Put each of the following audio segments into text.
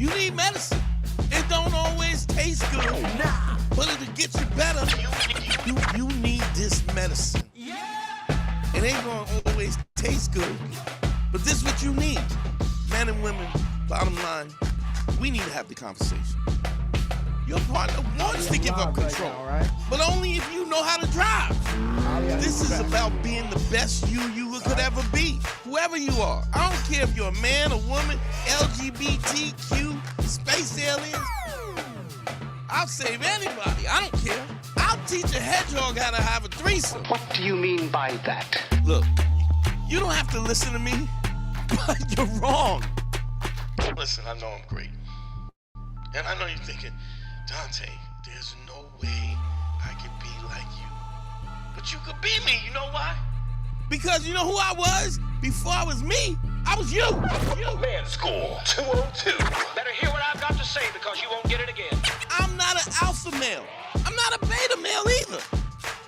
You need medicine. It don't always taste good, but it'll get you better. You need this medicine. It ain't gonna always taste good, but this is what you need. Men and women, bottom line, we need to have the conversation. Your partner wants to give up control, but only if you know how to drive. This is about being the best you could ever be, whoever you are. I don't care if you're a man, a woman, LGBTQ, space aliens. I'll save anybody. I don't care. I'll teach a hedgehog how to have a threesome. What do you mean by that? Look, you don't have to listen to me, but you're wrong. Listen, I know I'm great. And I know you're thinking, Dante, there's no way I could be like you. But you could be me, you know why? Because you know who I was? Before I was me, I was you. Man School 202. Better hear what I've got to say because you won't get it again. I'm not an alpha male. I'm not a beta male either.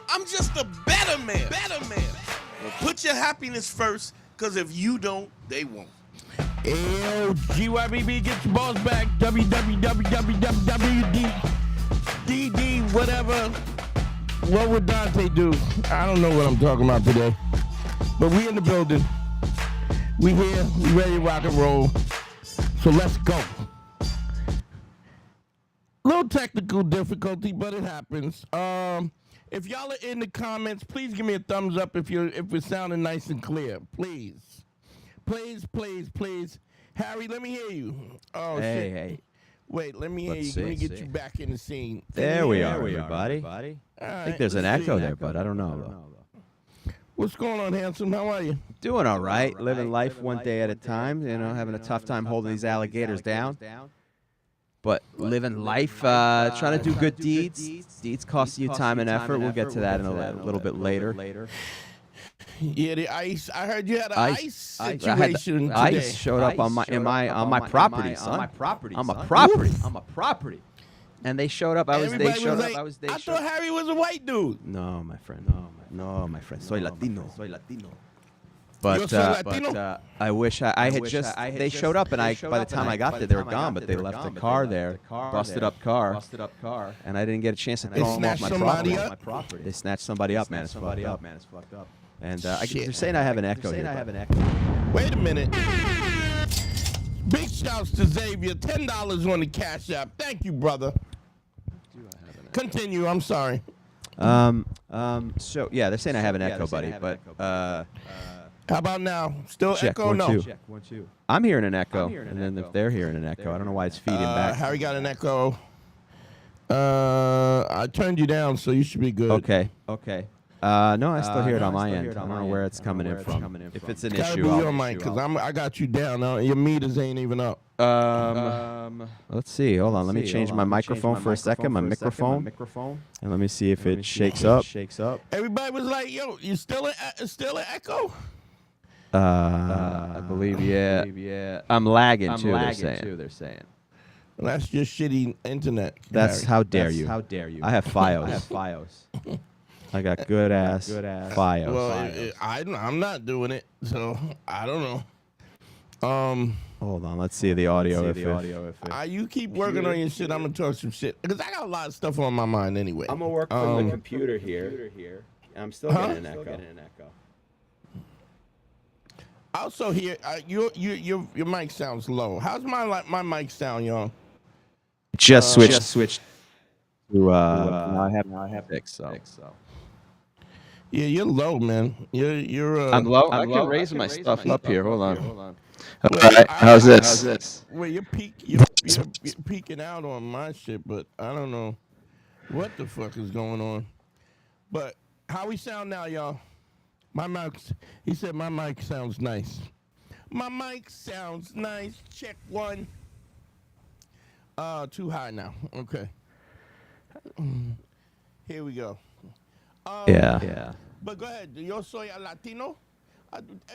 I'm just a better man. Well, put your happiness first, because if you don't, they won't. Yo, GYBB, get your balls back. www.DD, whatever. What would Dante do? I don't know what I'm talking about today. But we in the building. We here. We ready to rock and roll. So let's go. Little technical difficulty, but it happens. If y'all are in the comments, please give me a thumbs up if it's sounding nice and clear. Please. Please. Harry, let me hear you. Oh, shit. Hey. Wait, let me hear you. Let me get you back in the scene. There we are, everybody. I think there's an echo there, but I don't know. What's going on, handsome? How are you? Doing all right. Living life one day at a time. You know, having a tough time holding these alligators down. But living life, trying to do good deeds. Deeds cost you time and effort. We'll get to that in a little bit later. Yeah, the ice. I heard you had an ice situation today. Ice showed up on my property, son. On my property. I'm a property. And they showed up. I thought Harry was a white dude. No, my friend. No, my friend. Soy Latino. But I wish I had just. They showed up, and by the time I got there, they were gone. But they left the car there, busted up car, and I didn't get a chance to throw them off my property. They snatched somebody up, man. It's fucked up. And they're saying I have an echo here. Wait a minute. Big shouts to Xavier. $10 on the Cash App. Thank you, brother. Continue. I'm sorry. So yeah, they're saying I have an echo, buddy. But how about now? Still check, echo? 1, No. 2. Check, 1, 2. I'm hearing an echo, and then if they're hearing an echo, I don't know why it's feeding back. Harry got an echo. I turned you down, so you should be good. Okay. No, I still hear it on my end. I don't know where it's coming in from. If it's an issue, I'll your mic, because I got you down. Your meters ain't even up. Let's see. Hold on. Let me change my microphone for a second. My microphone. And let me see if it shakes up. Everybody was like, "Yo, you still an echo?" I believe, yeah. I'm lagging too. They're saying. Well, that's just shitty internet. That's how dare you? I have FiOS. I got good ass FiOS. Well, I'm not doing it, so I don't know. Hold on, let's see the audio. You keep working on your shit. I'm gonna talk some shit because I got a lot of stuff on my mind anyway. I'm gonna work from the computer here. I'm still getting an echo. Also, here, your mic sounds low. How's my mic sound, y'all? Just switched to now I have 6. So. Yeah, you're low, man. You're. I'm low. I can raise my stuff up here. Hold on. All right. How's this? Well, you're peeking out on my shit, but I don't know what the fuck is going on. But how we sound now, y'all? He said my mic sounds nice. My mic sounds nice. Check 1. Too high now. Okay. Here we go. Yeah. But go ahead. Yo soy a Latino?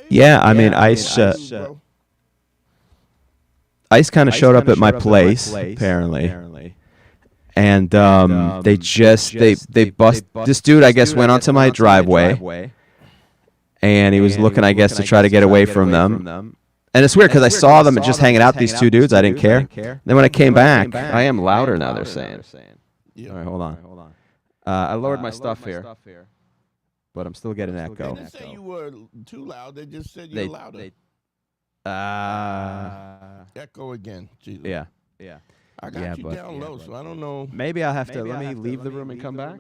Yeah, I mean, Ice kind of showed up at my place, apparently. And they bust this dude, I guess, went onto my driveway. And he was looking, I guess, to try to get away from them. And it's weird because I saw them just hanging out, these two dudes. I didn't care. Then when I came back, I am louder now, they're saying. Yeah. All right, hold on. I lowered my stuff here, but I'm still getting They echo. didn't say you were too loud. They just said you're louder. Echo again. Jesus. Yeah. I got you down low, so I don't know. Maybe I'll have to let me leave the room and come back.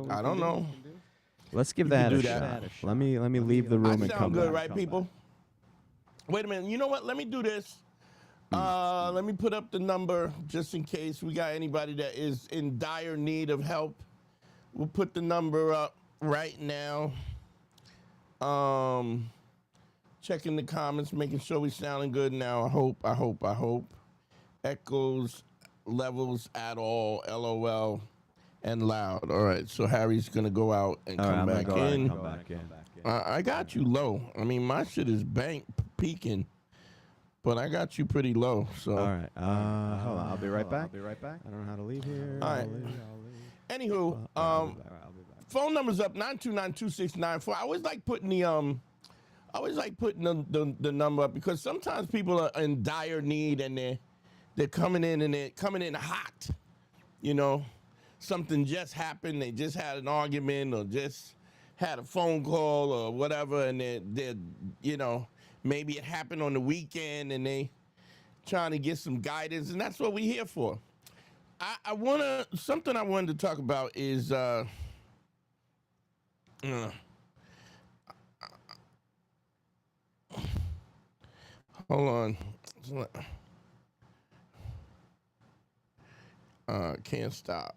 I don't know. Let's give that a shot. Let me leave the room and come back. Sound good, right, people? Wait a minute. You know what? Let me do this. Let me put up the number just in case we got anybody that is in dire need of help. We'll put the number up right now. Checking the comments, making sure we sounding good now. I hope. Echoes, levels at all, LOL, and loud. All right, so Harry's gonna go out and come back in. I got you low. I mean, my shit is peaking, but I got you pretty low. So. All right. Hold on. I'll be right back. I don't know how to leave here. All right. Anywho, phone number's up 929-2694. I always like putting the number up because sometimes people are in dire need and they're coming in hot. You know, something just happened. They just had an argument or just had a phone call or whatever, and they're you know, maybe it happened on the weekend and they trying to get some guidance, and that's what we're here for. Something I wanted to talk about is hold on. Can't stop.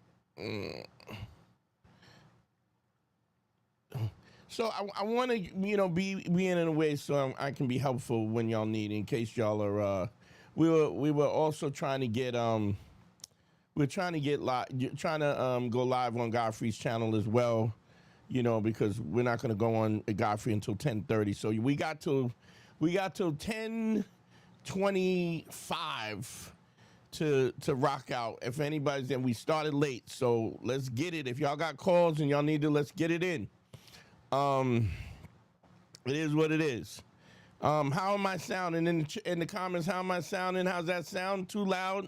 So I want to, you know, be in a way so I can be helpful when y'all need. In case y'all are, we were also trying to get go live on Godfrey's channel as well, you know, because we're not going to go on Godfrey until 10:30. So we got till 10:25 to rock out. If anybody's there, we started late, so let's get it. If y'all got calls and y'all need to, let's get it in. It is what it is. How am I sounding in the comments? How am I sounding? How's that sound? Too loud?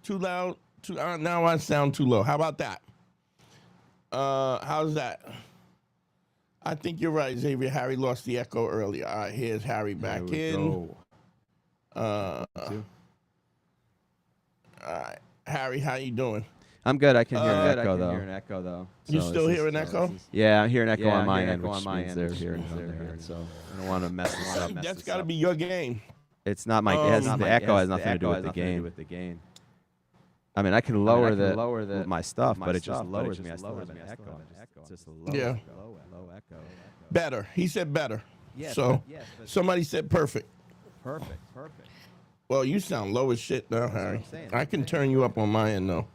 Too loud? Now I sound too low. How about that? How's that? I think you're right, Xavier. Harry lost the echo earlier. All right, here's Harry back in. All right, Harry, how you doing? I'm good. I can hear an echo though. You still hear an echo? Yeah, I'm hearing echo on my end, which means they're hearing it. So I don't want to mess this up. That's got to be your game. It's not my. The echo has nothing to do with the game. I mean, I can lower my stuff, but it just lowers me. I still have an echo. It's just a low echo. Better. He said better. So somebody said perfect. Perfect. Well, you sound low as shit now, Harry. I can turn you up on my end, though.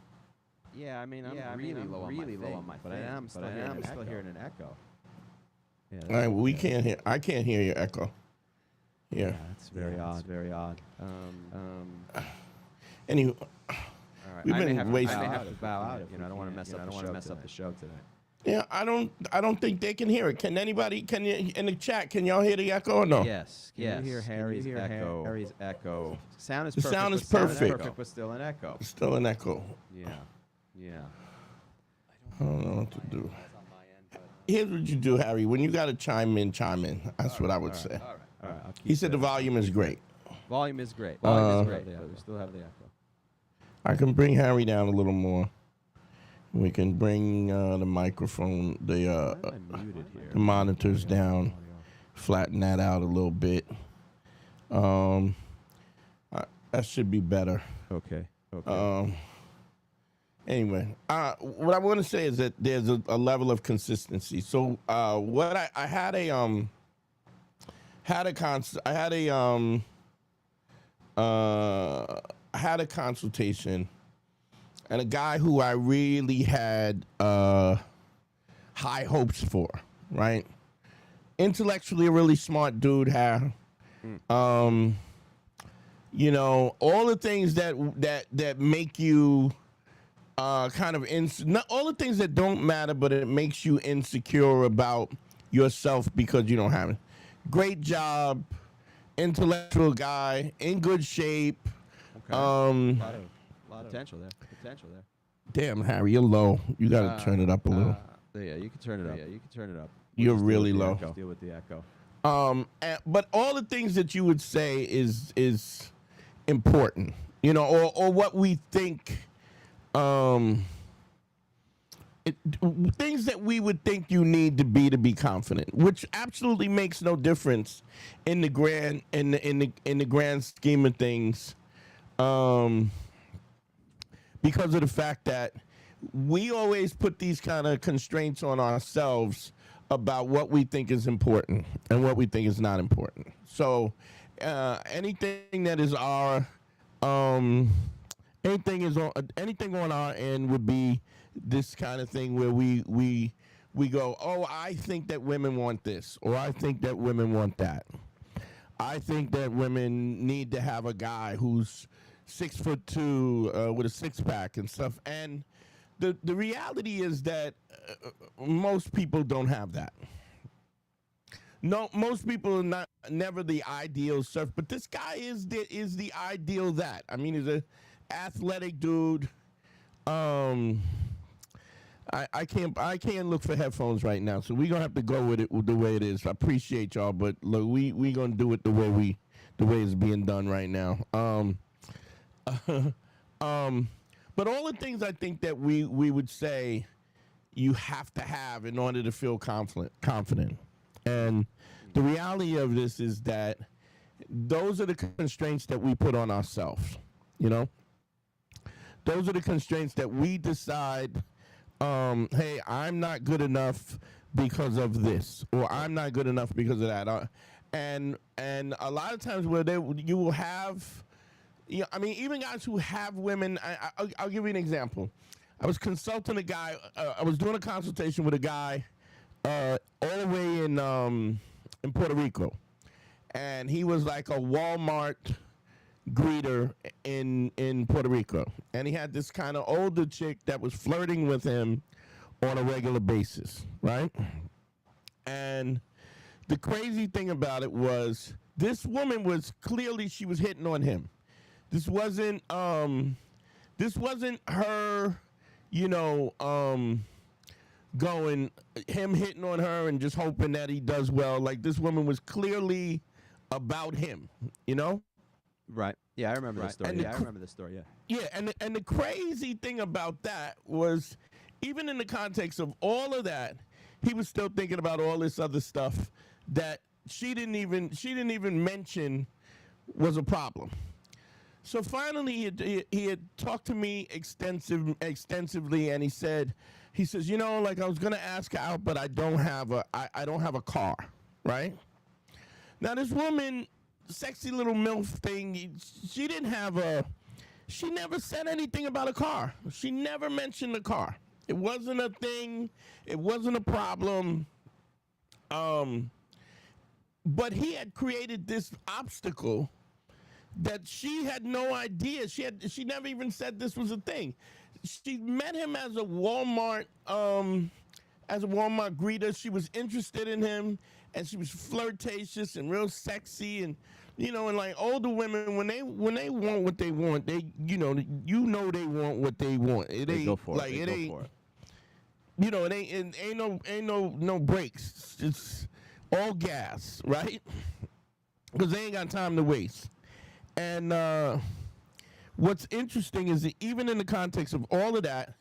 Yeah, I mean, I'm really low on my, but I am still hearing an echo. Yeah, all right, well, we can't hear. I can't hear your echo. Yeah. That's very odd. Anywho, we've been wasting. I may have to bow out. You know, I don't want to mess up the show today. Yeah, I don't think they can hear it. Can anybody? Can you in the chat? Can y'all hear the echo or no? Yes. Can you hear Harry's echo? Harry's echo. Sound is perfect. The sound is perfect. But still an echo. Still an echo. Yeah. I don't know what to do. Here's what you do, Harry. When you got to chime in. That's what I would say. All right. He said the volume is great. Volume is great. But we still have the echo. I can bring Harry down a little more. We can bring the microphone, the monitors down, flatten that out a little bit. That should be better. Okay. Anyway, what I want to say is that there's a level of consistency. So what I had a consultation. And a guy who I really had high hopes for, right? Intellectually a really smart dude, you know, all the things that make you kind of not all the things that don't matter, but it makes you insecure about yourself because you don't have it. Great job, intellectual guy, in good shape. Okay. A lot of potential there. Damn, Harry, you're low. You gotta turn it up a little. Yeah, you can turn it up. You're really low. Deal with the echo. But all the things that you would say is important, you know, or what we think, things that we would think you need to be confident, which absolutely makes no difference in the grand grand scheme of things, because of the fact that we always put these kind of constraints on ourselves about what we think is important and what we think is not important. So anything that is our anything on our end would be this kind of thing where we go, oh, I think that women want this, or I think that women want that. I think that women need to have a guy who's 6'2" with a six-pack and stuff. And the reality is that most people don't have that. No, most people are never the ideal surf, but this guy is the ideal that. I mean, he's a athletic dude. I can't look for headphones right now, so we're gonna have to go with it the way it is. I appreciate y'all, but look, we gonna do it the way it's being done right now. But all the things I think that we would say you have to have in order to feel confident. And the reality of this is that those are the constraints that we put on ourselves, you know? Those are the constraints that we decide, hey, I'm not good enough because of this, or I'm not good enough because of that. And a lot of times where you will have, I mean, even guys who have women, I'll give you an example. I was consulting a guy, I was doing a consultation with a guy all the way in Puerto Rico. And he was like a Walmart greeter in Puerto Rico. And he had this kind of older chick that was flirting with him on a regular basis, right? And the crazy thing about it was this woman was clearly, she was hitting on him. This wasn't her, you know, him hitting on her and just hoping that he does well. Like, this woman was clearly about him, you know? Right. Yeah, I remember the story. I remember the story, yeah. Yeah, and the crazy thing about that was, even in the context of all of that, he was still thinking about all this other stuff that she didn't even mention was a problem. So finally, he had talked to me extensively, and he says, you know, like, I was gonna ask her out, but I don't have a car, right? Now this woman, sexy little MILF thing, she never said anything about a car. She never mentioned a car. It wasn't a thing. It wasn't a problem. But he had created this obstacle that she had no idea. She never even said this was a thing. She met him as a Walmart greeter. She was interested in him, and she was flirtatious and real sexy, and you know, and like older women, when they want what they want, they they want what they want. They go for it. You know, it ain't no brakes. It's all gas, right? Because they ain't got time to waste. And what's interesting is that even in the context of all of that,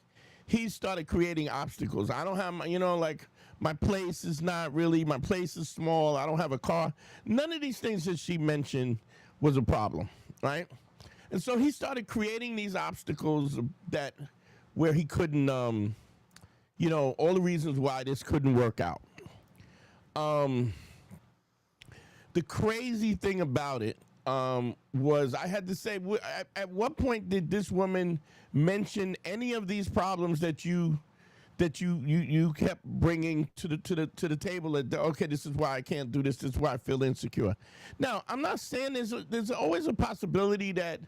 he started creating obstacles. I don't have, my place is my place is small. I don't have a car. None of these things that she mentioned was a problem, right? And so he started creating these obstacles where he couldn't, all the reasons why this couldn't work out. The crazy thing about it was, I had to say, at what point did this woman mention any of these problems that you kept bringing to the table? Okay, this is why I can't do this. This is why I feel insecure. Now, I'm not saying there's always a possibility that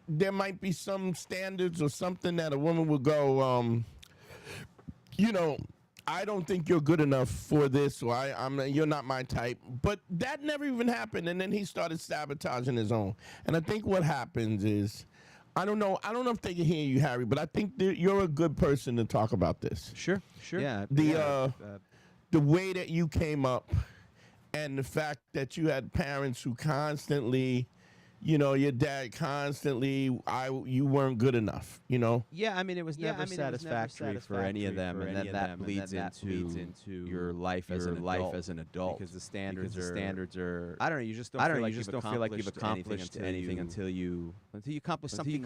there might be some standards or something that a woman would go, I don't think you're good enough for this, or you're not my type. But that never even happened, and then he started sabotaging his own. And I think what happens is, I don't know if they can hear you, Harry, but I think you're a good person to talk about this. Sure. Yeah. The way that you came up, and the fact that you had parents who constantly, your dad constantly, you weren't good enough, Yeah, I mean, it was never satisfactory for any of them, and then that bleeds into your life as an adult. Because the standards are. I don't know. You just don't feel like you've accomplished anything until you accomplish something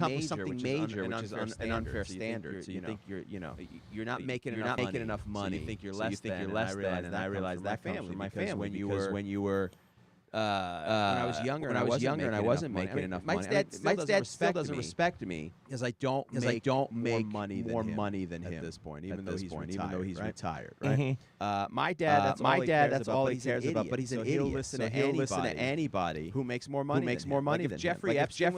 major, which is an unfair standard. So you think you're not making enough money. So you think you're less than, and I realized that family, my family, because when you were. When I was younger and I wasn't making enough money. My dad still doesn't respect me because I don't make more money than him at this point, even though he's retired. Right? My dad, that's all he cares about. But he's an idiot. He'll listen to anybody who makes more money. Like if Jeffrey Epstein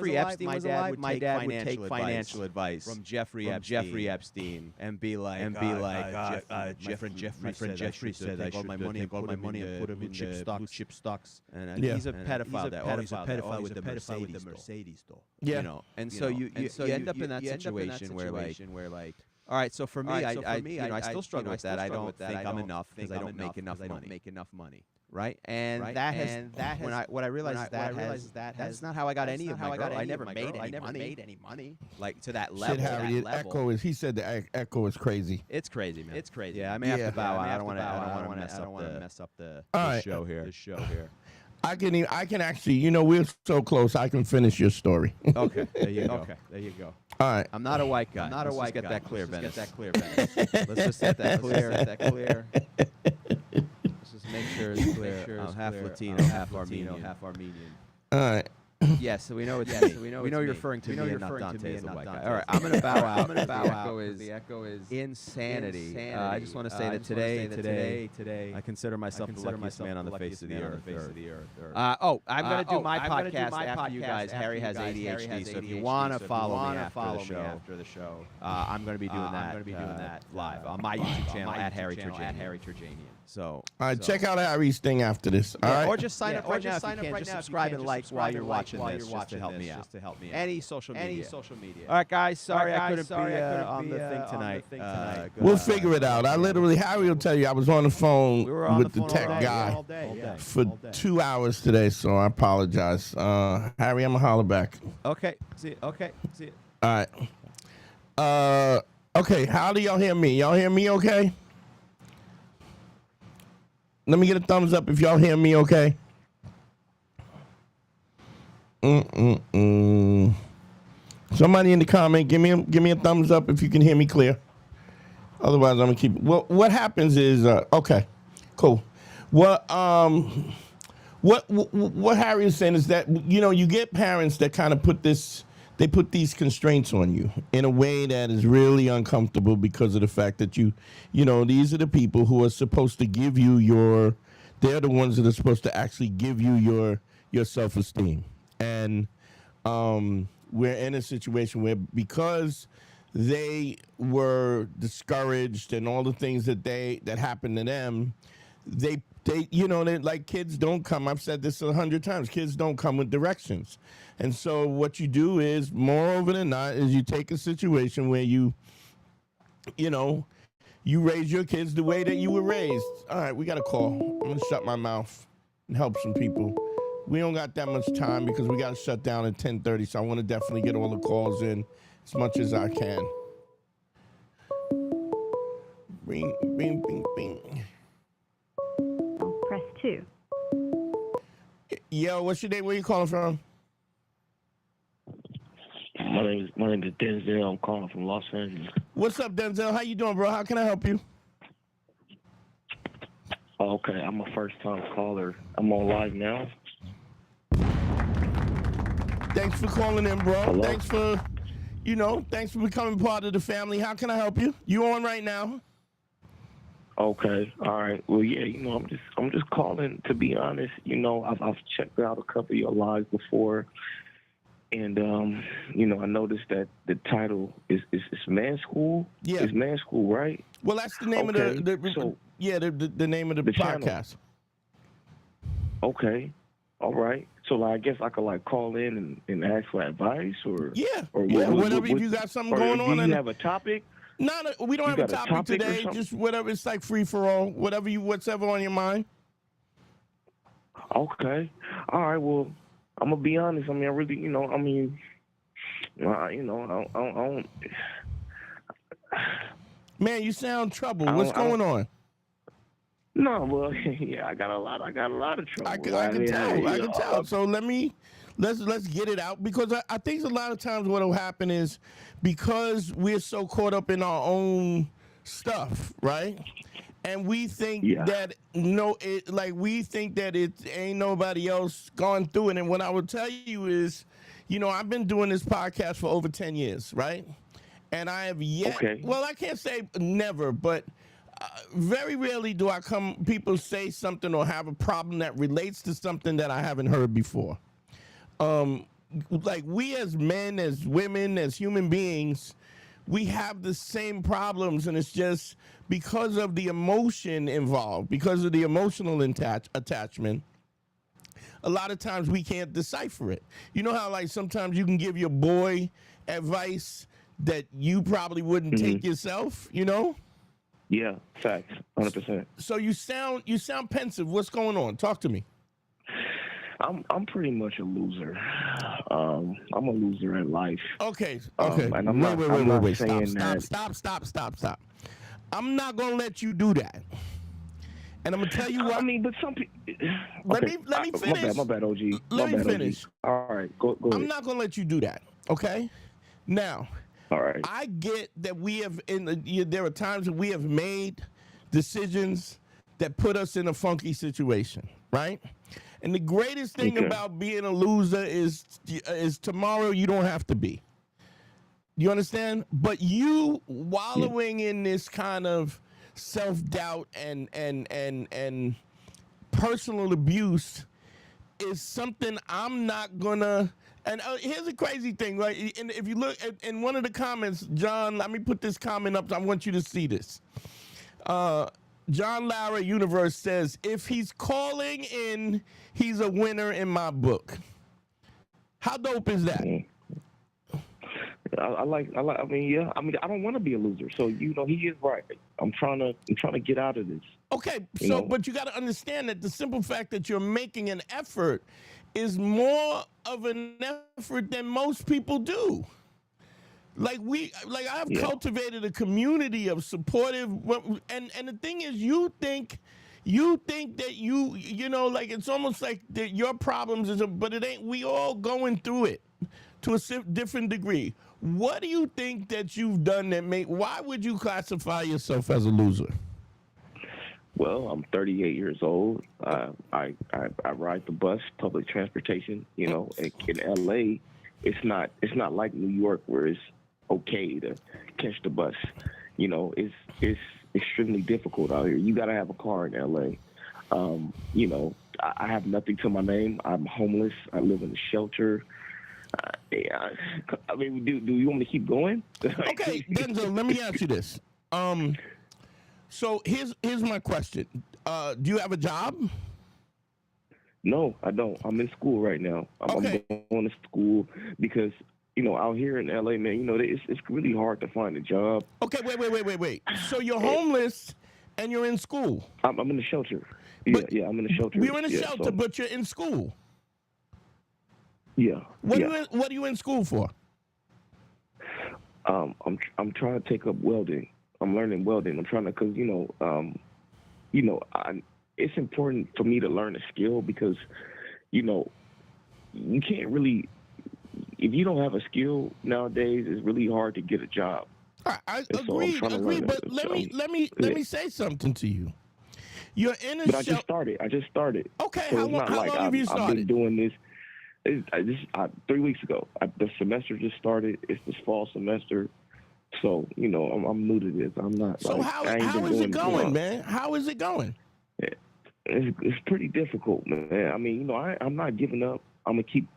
was alive, my dad would take financial advice from Jeffrey Epstein and be like, my friend Jeffrey said I should take all my money and put them in blue chip stocks. And he's a pedophile. He's a pedophile with the Mercedes doll. Yeah. And so you end up in that situation where like, all right. So for me, I still struggle with that. I don't think I'm enough because I don't make enough money. Right, and that has what I realized is that's not how I got any of my girl. I never made any money like to that level. Shit, Harry, he said the echo is crazy. It's crazy, man. It's crazy. Yeah, I may have to bow out. I don't want to mess up the show here. I can actually, we're so close. I can finish your story. Okay, there you go. All right. I'm not a white guy. Let's get that clear, Venice. Let's just get that clear. Let's just make sure it's clear. I'm half Latino, half Armenian. All right. Yes, so we know it's me. We know you're referring to me and not Dante as the white guy. All right, I'm going to bow out. The echo is insanity. I just want to say that today, I consider myself the luckiest man on the face of the earth. I'm going to do my podcast after you guys. Harry has ADHD, so if you want to follow me after the show, I'm going to be doing that live on my YouTube channel at Harry Turjanian. So, all right, check out Harry's thing after this. All right, or just sign up right now. Just subscribe and like while you're watching this, just to help me out. Any social media. All right, guys. Sorry I couldn't be on the thing tonight. We'll figure it out. Harry will tell you. I was on the phone with the tech guy for 2 hours today, so I apologize. Harry, I'm gonna holler back. Okay. See you. All right. Okay. How do y'all hear me? Y'all hear me? Okay. Let me get a thumbs up if y'all hear me okay. Somebody in the comment, give me a thumbs up if you can hear me clear. Otherwise, I'm gonna keep. Well, what happens is, okay, cool. What Harry is saying is that you get parents that kind of put these constraints on you in a way that is really uncomfortable because of the fact that these are the people who are supposed to give you they're the ones that are supposed to actually give you your self-esteem. And we're in a situation where because they were discouraged and all the things that happened to them, they like kids don't come. I've said this 100 times. Kids don't come with directions. And so what you do is, more often than not, is you take a situation where you raise your kids the way that you were raised. All right, we got a call. I'm going to shut my mouth and help some people. We don't got that much time because we got to shut down at 10:30, so I want to definitely get all the calls in as much as I can. Bing, bing, bing, bing. Press 2. Yo, what's your name? Where you calling from? My name is Denzel. I'm calling from Los Angeles. What's up, Denzel? How you doing, bro? How can I help you? Okay, I'm a first-time caller. I'm on live now. Thanks for calling in, bro. Hello? Thanks for becoming part of the family. How can I help you? You on right now? Okay, all right. Well, yeah, I'm just calling to be honest. I've checked out a couple of your lives before, And I noticed that the title is Man School. Yeah. It's Man School, right? Well, that's the name of the name of the podcast. Channel. Okay. All right. So I guess I could call in and ask for advice or whatever. If you got something going on, do you have a topic? No, we don't have a topic today. Just whatever. It's like free for all. What's ever on your mind. Okay. All right. Well, I'm gonna be honest. I mean, I really, I don't. Man, you sound troubled. What's going on? No, well, yeah, I got a lot of trouble. I can tell. So let's get it out, because I think a lot of times what will happen is, because we're so caught up in our own stuff, right? And we think that we think that it ain't nobody else gone through it. And what I will tell you is, I've been doing this podcast for over 10 years, right? And I have yet, well, I can't say never, but very rarely do people say something or have a problem that relates to something that I haven't heard before. Like, we as men, as women, as human beings, we have the same problems, and it's just because of the emotion involved, because of the emotional attachment. A lot of times we can't decipher it. You know how, like, sometimes you can give your boy advice that you probably wouldn't take yourself, Yeah, facts, 100%. So you sound pensive. What's going on? Talk to me. I'm pretty much a loser. I'm a loser in life. Okay. And I'm not wait. saying Stop. I'm not gonna let you do that. And I'm gonna tell you what. I mean, but some people. Let me finish. My bad, OG. Let me finish. All right, go ahead. I'm not gonna let you do that. Okay. Now. All right. I get that there are times that we have made decisions that put us in a funky situation, right? And the greatest thing about being a loser is tomorrow you don't have to be. You understand? But you wallowing in this kind of self-doubt and personal abuse is something I'm not gonna. And here's a crazy thing, right? And if you look in one of the comments, John, let me put this comment up. I want you to see this. John Lara Universe says, if he's calling in, he's a winner in my book. How dope is that? I don't want to be a loser. So, he is right. I'm trying to get out of this. Okay. But you got to understand that the simple fact that you're making an effort is more of an effort than most people do. I have cultivated a community of supportive, and the thing is, you think that it's almost like that your problems but it ain't. We all going through it to a different degree. What do you think that you've done why would you classify yourself as a loser? Well, I'm 38 years old. I ride the bus, public transportation. In LA, it's not like New York where it's okay to catch the bus. It's extremely difficult out here. You got to have a car in LA. I have nothing to my name. I'm homeless. I live in a shelter. I mean, do you want me to keep going? Okay, Denzel, let me ask you this. So here's my question. Do you have a job? No, I don't. I'm in school right now. I'm going to school because, out here in LA, man, it's really hard to find a job. Okay, wait. So you're homeless and you're in school? I'm in the shelter. Yeah, I'm in the shelter. You're in a shelter, but you're in school? Yeah. What are you in school for? I'm trying to take up welding. I'm learning welding. I'm trying to, because it's important for me to learn a skill because, you can't really, if you don't have a skill nowadays, it's really hard to get a job. I agree. But let me say something to you. You're in a But I just started. Okay, so how long have you started? I've been doing this. 3 weeks ago. The semester just started. It's this fall semester. So, I'm new to this. I'm not. So how is it going, man? How is it going? It's pretty difficult, man. I mean, I'm not giving up. I'm gonna keep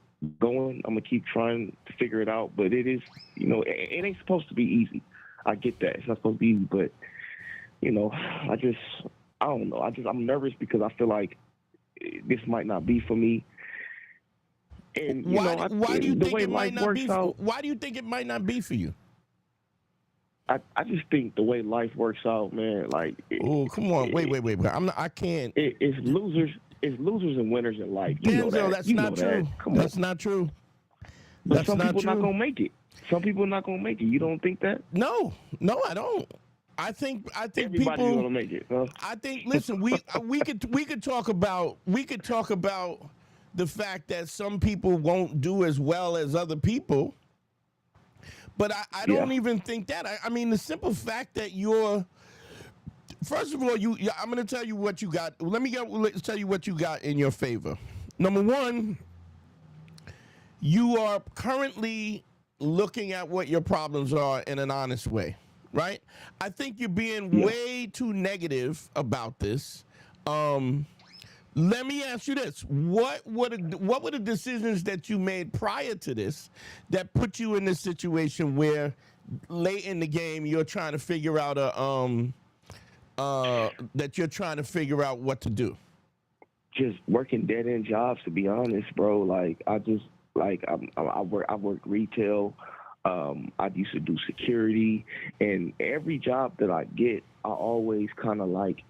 going. I'm gonna keep trying to figure it out. But it is, it ain't supposed to be easy. I get that. It's not supposed to be easy, but I don't know. I'm nervous because I feel like this might not be for me. And why do you think it might not be? Out, why do you think it might not be for you? I just think the way life works out, man. Like, oh, come on, wait. I can't. It's losers. It's losers and winners in life. Denzel, that's not true. That's not true. That's some not people true. not gonna make it. Some people are not gonna make it. You don't think that? No, I don't. I think Everybody people gonna make it. Huh? I think. Listen, we could talk about the fact that some people won't do as well as other people, but I don't even think that. I mean, the simple fact that you're. First of all, I'm going to tell you what you got. Let's tell you what you got in your favor. Number one, you are currently looking at what your problems are in an honest way, right? I think you're being way too negative about this. Let me ask you this: what were the decisions that you made prior to this that put you in this situation where late in the game you're trying to figure out what to do? Just working dead end jobs, to be honest, bro. Like I work retail. I used to do security, and every job that I get, I always kind of like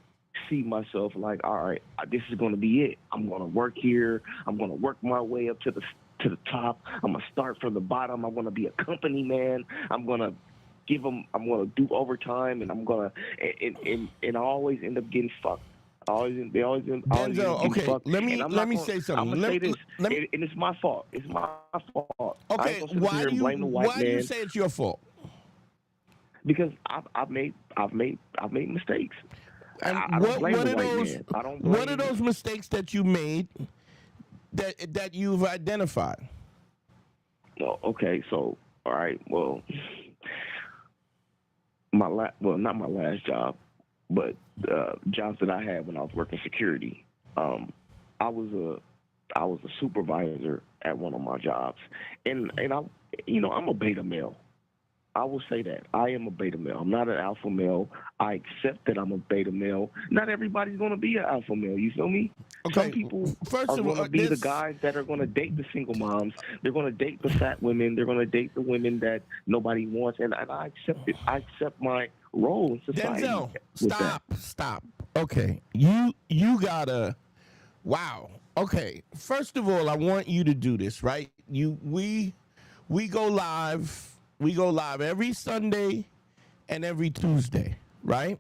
see myself like, all right, this is going to be it. I'm going to work here. I'm going to work my way up to the top. I'm going to start from the bottom. I'm going to be a company man. I'm going to do overtime, and I'm going to, and I always end up getting fucked. Denzel, okay, let me say something. I'm going to say this, and it's my fault. It's my fault. Okay, why do you say it's your fault? Because I've made mistakes. And what are those mistakes that you made that you've identified? Oh, okay, so all right, well, not my last job, but jobs that I had when I was working security. I was a supervisor at one of my jobs, and I'm a beta male. I will say that. I am a beta male. I'm not an alpha male. I accept that I'm a beta male. Not everybody's going to be an alpha male. You feel me? Okay. Some people are going to be the guys that are going to date the single moms. They're going to date the fat women. They're going to date the women that nobody wants. And I accept it. I accept my role in society. Denzel, stop. Okay. You got to... Wow. Okay. First of all, I want you to do this, right? We go live... We go live every Sunday and every Tuesday, right?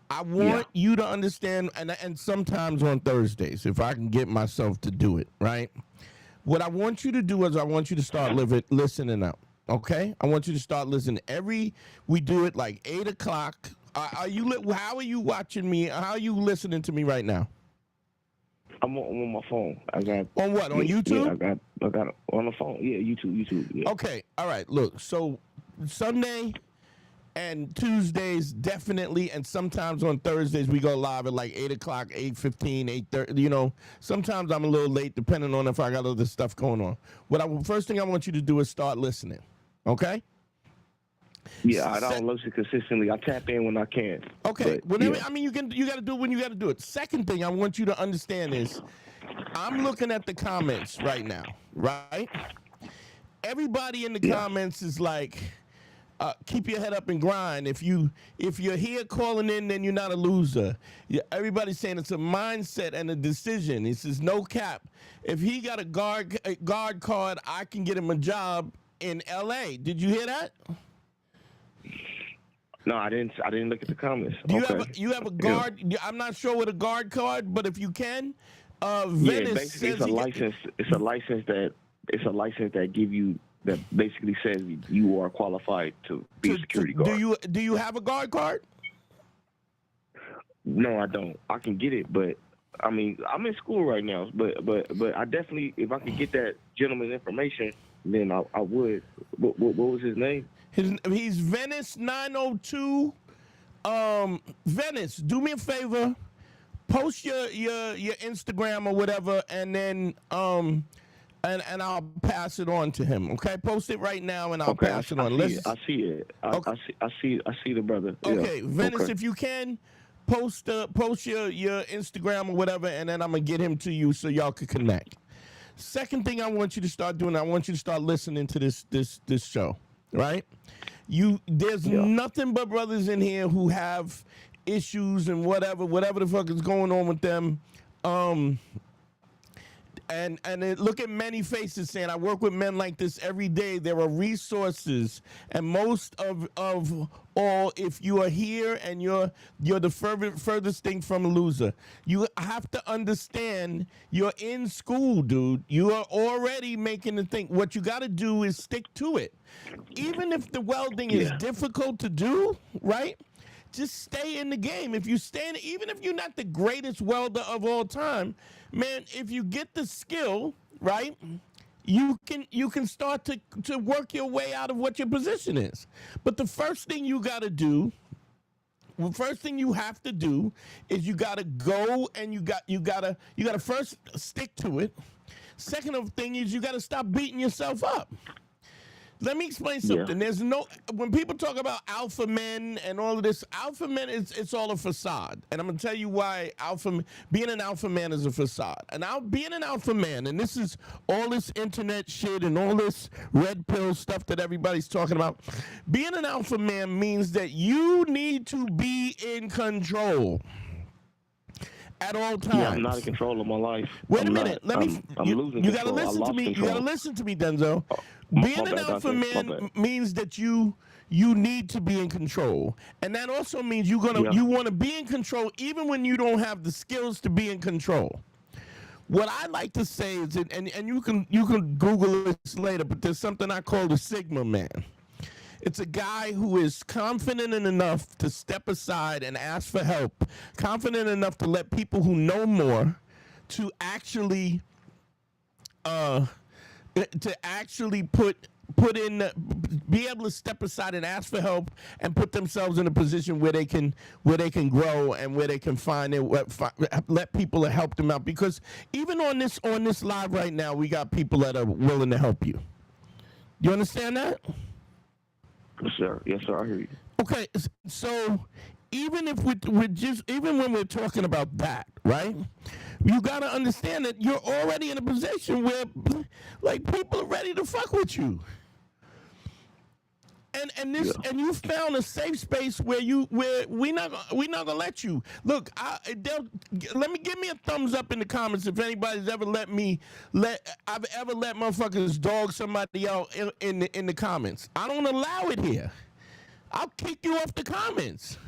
I want you to understand, and sometimes on Thursdays, if I can get myself to do it, right? What I want you to do is I want you to start listening out, okay? I want you to start listening. We do it like 8 o'clock. How are you watching me? How are you listening to me right now? I'm on my phone. I got on what? On YouTube? Yeah, I got it on the phone. Yeah, YouTube. Yeah. Okay, all right. Look, so Sunday and Tuesdays definitely, and sometimes on Thursdays we go live at like 8 o'clock, 8:15, 8:30. Sometimes I'm a little late depending on if I got other stuff going on. First thing I want you to do is start listening. Okay? Yeah, I don't listen consistently. I tap in when I can. Okay. I mean, you got to do it when you got to do it. Second thing I want you to understand is I'm looking at the comments right now, right? Everybody in the comments is like, keep your head up and grind. If you're here calling in, then you're not a loser. Everybody's saying it's a mindset and a decision. This is no cap. If he got a guard card, I can get him a job in L.A. Did you hear that? No, I didn't look at the comments. You have a guard? Yeah. I'm not sure what a guard card, but if you can, Venice basically it's a license. It's a license that give you, that basically says you are qualified to be a security guard. Do you have a guard card? No, I don't. I can get it, but I mean, I'm in school right now. But I definitely, if I could get that gentleman's information, then I would. What was his name? He's Venice 902. Venice, do me a favor. Post your Instagram or whatever, and then and I'll pass it on to him. Okay, post it right now, and I'll pass it on. I see it. I see the brother. Okay, Yeah. Venice, Okay. if you can, post your Instagram or whatever, and then I'm gonna get him to you so y'all can connect. Second thing I want you to start doing, I want you to start listening to this show, right? There's nothing but brothers in here who have issues and whatever the fuck is going on with them. Look at many faces saying, I work with men like this every day. There are resources, and most of all, if you are here and you're the furthest thing from a loser, you have to understand you're in school, dude. You are already making the thing. What you got to do is stick to it. Even if the welding is difficult to do, right? Just stay in the game. If you stay in, even if you're not the greatest welder of all time, man, if you get the skill, right, you can start to work your way out of what your position is. But the first thing you got to do, the first thing you have to do is you got to go and you got to first stick to it. Second thing is you got to stop beating yourself up. Let me explain something. When people talk about alpha men and all of this, alpha men, it's all a facade. And I'm going to tell you why being an alpha man is a facade. And being an alpha man, and this is all this internet shit and all this red pill stuff that everybody's talking about. Being an alpha man means that you need to be in control at all times. Yeah, I'm not in control of my life. Wait a minute. I'm losing control. You gotta listen to me. Control. You gotta listen to me, Denzo. Being an alpha man means that you need to be in control, and that also means you want to be in control even when you don't have the skills to be in control. What I like to say is, and you can Google this later, but there's something I call the Sigma man. It's a guy who is confident enough to step aside and ask for help, confident enough to let people who know more to actually be able to step aside and ask for help and put themselves in a position where they can grow and where they can let people help them out. Because even on this live right now, we got people that are willing to help you. You understand that? Yes, sir. I hear you. Okay, so even if even when we're talking about that, right? You got to understand that you're already in a position where, like, people are ready to fuck with you. And you found a safe space where we're not gonna let you. Look, give me a thumbs up in the comments if anybody's ever let motherfuckers dog somebody out in the comments. I don't allow it here. I'll kick you off the comments.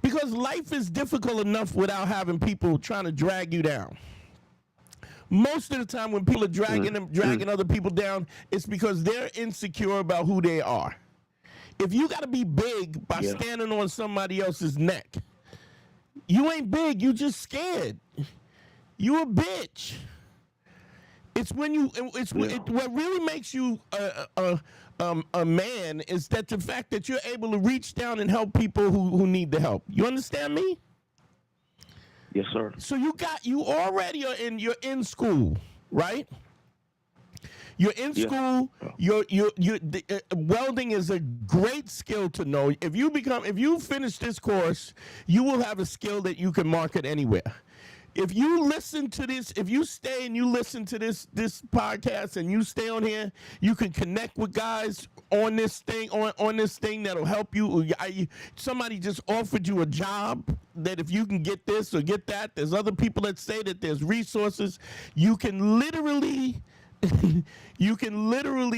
Because life is difficult enough without having people trying to drag you down. Most of the time when people are dragging other people down, it's because they're insecure about who they are. If you got to be big by standing on somebody else's neck, you ain't big, you just scared. You a bitch. What really makes you a man is that the fact that you're able to reach down and help people who need the help. You understand me? Yes, sir. So you already you're in school, right? You're in school. Welding is a great skill to know. If you finish this course, you will have a skill that you can market anywhere. If you listen to this, if you stay and you listen to this podcast and you stay on here, you can connect with guys on this thing that'll help you. Somebody just offered you a job that if you can get this or get that, there's other people that say that there's resources. You can literally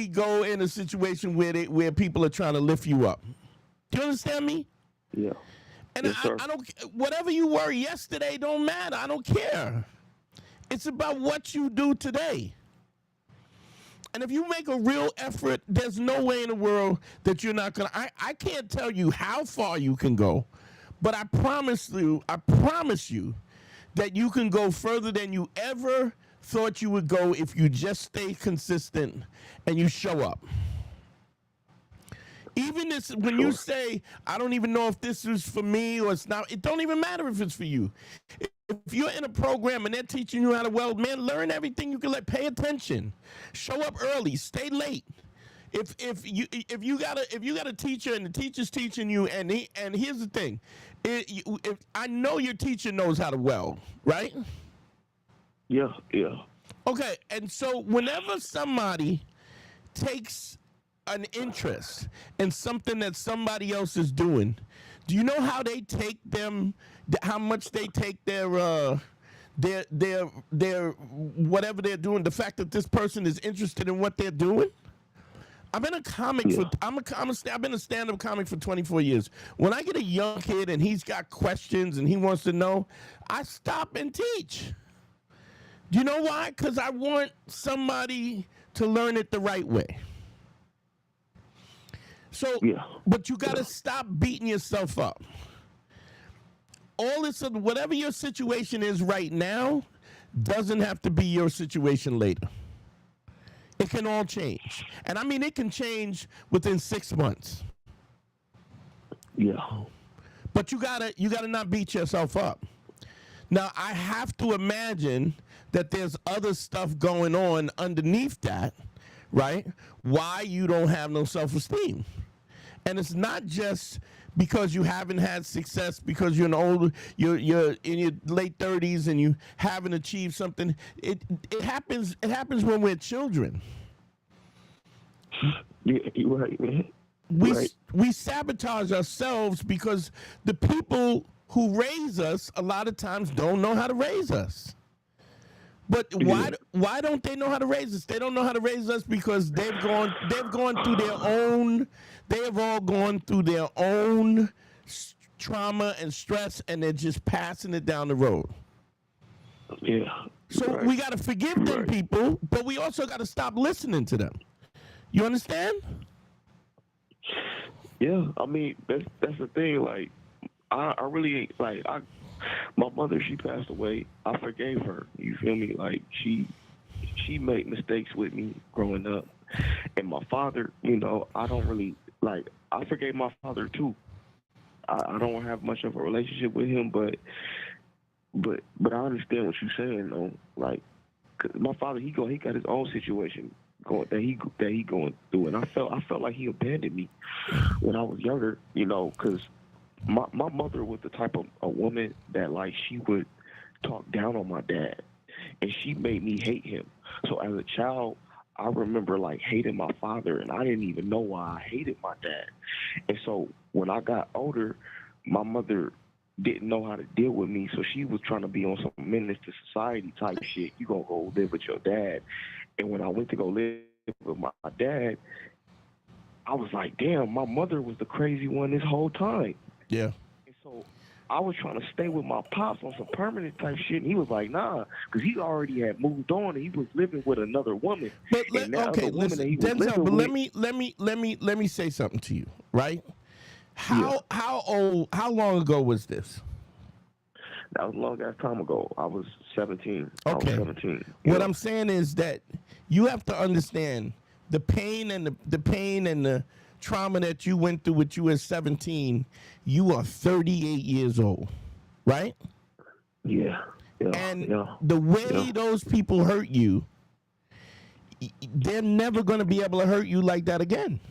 go in a situation where people are trying to lift you up. Do you understand me? Yeah. And yes, I don't. Whatever you were yesterday don't matter. I don't care. It's about what you do today. And if you make a real effort, there's no way in the world that you're not gonna. I can't tell you how far you can go, but I promise you that you can go further than you ever thought you would go if you just stay consistent and you show up. Even this, when you say, I don't even know if this is for me or it's not, it don't even matter if it's for you. If you're in a program and they're teaching you how to weld, man, learn everything you can. Pay attention, show up early, stay late. If you got a teacher and the teacher's teaching you, and here's the thing, if I know your teacher knows how to weld, right? Yeah. Okay, and so whenever somebody takes an interest in something that somebody else is doing, do you know how they take how much they take their whatever they're doing, the fact that this person is interested in what they're doing? I've been a comic I've been a stand-up comic for 24 years. When I get a young kid and he's got questions and he wants to know, I stop and teach. Do you know why? Because I want somebody to learn it the right way. So, but you got to stop beating yourself up. All this, whatever your situation is right now, doesn't have to be your situation later. It can all change. And I mean, it can change within 6 months. Yeah. But you gotta not beat yourself up. Now, I have to imagine that there's other stuff going on underneath that, right? Why you don't have no self-esteem. And it's not just because you haven't had success, because you're you're in your late 30s and you haven't achieved something. It happens when we're children. Yeah, you're right, man. We sabotage ourselves because the people who raise us a lot of times don't know how to raise us. But why don't they know how to raise us? They don't know how to raise us because they've gone through their own. They have all gone through their own trauma and stress, and they're just passing it down the road. Yeah. So we got to forgive them people, but we also got to stop listening to them. You understand? Yeah. I mean, that's the thing. Like, I really like my mother, she passed away. I forgave her. You feel me? Like, she made mistakes with me growing up. And my father, you know, I don't really, like, I forgave my father too. I don't have much of a relationship with him, but I understand what you're saying, though. Like, 'cause my father, he got his own situation that he going through, and I felt like he abandoned me when I was younger, you know, because my mother was the type of a woman that, like, she would talk down on my dad, and she made me hate him. So as a child, I remember, like, hating my father, and I didn't even know why I hated my dad. And so when I got older, my mother didn't know how to deal with me, so she was trying to be on some menace to society type shit. You gonna go live with your dad. And when I went to go live with my dad, I was like, damn, my mother was the crazy one this whole time. Yeah. And so I was trying to stay with my pops on some permanent type shit, and he was like, nah, because he already had moved on and he was living with another woman. But listen, Denzel, but let me say something to you, right? How long ago was this? That was a long ass time ago. I was 17. Okay. I was 17. What I'm saying is that you have to understand the pain and the trauma that you went through with you at 17. You are 38 years old, right? Yeah. And the way those people hurt you, they're never going to be able to hurt you like that again.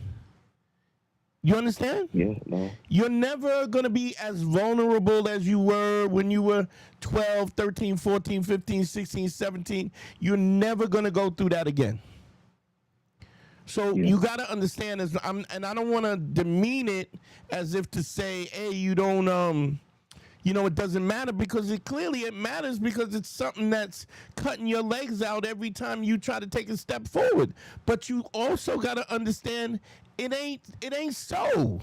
You understand? Yeah, no. You're never going to be as vulnerable as you were when you were 12, 13, 14, 15, 16, 17. You're never going to go through that again. So you got to understand, and I don't want to demean it as if to say, hey, you don't, it doesn't matter, because it matters, because it's something that's cutting your legs out every time you try to take a step forward. But you also got to understand, it ain't so.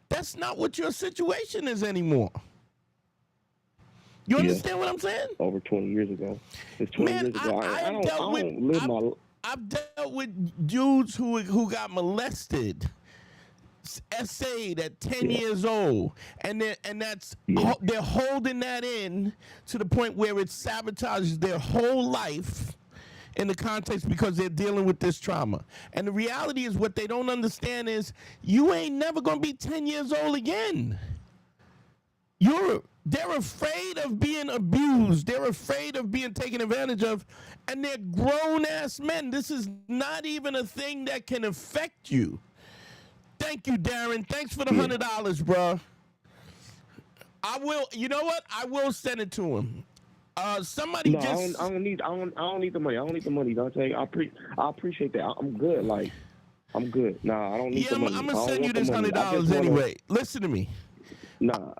That's not what your situation is anymore. You understand what I'm saying? Over 20 years ago. It's 20 years ago. I've dealt with dudes who got molested, SA'd at 10 years old, and they're holding that in to the point where it sabotages their whole life, in the context because they're dealing with this trauma. And the reality is what they don't understand is you ain't never going to be 10 years old again. They're afraid of being abused. They're afraid of being taken advantage of. And they're grown-ass men. This is not even a thing that can affect you. Thank you, Darren. Thanks for the $100, bro. I will. You know what? I will send it to him. Somebody I don't need the money. I don't need the money, Dante. I appreciate that. I'm good. Like, I'm good. Nah, I don't need the money. I'm gonna send you this $100 anyway. Listen to me. Nah.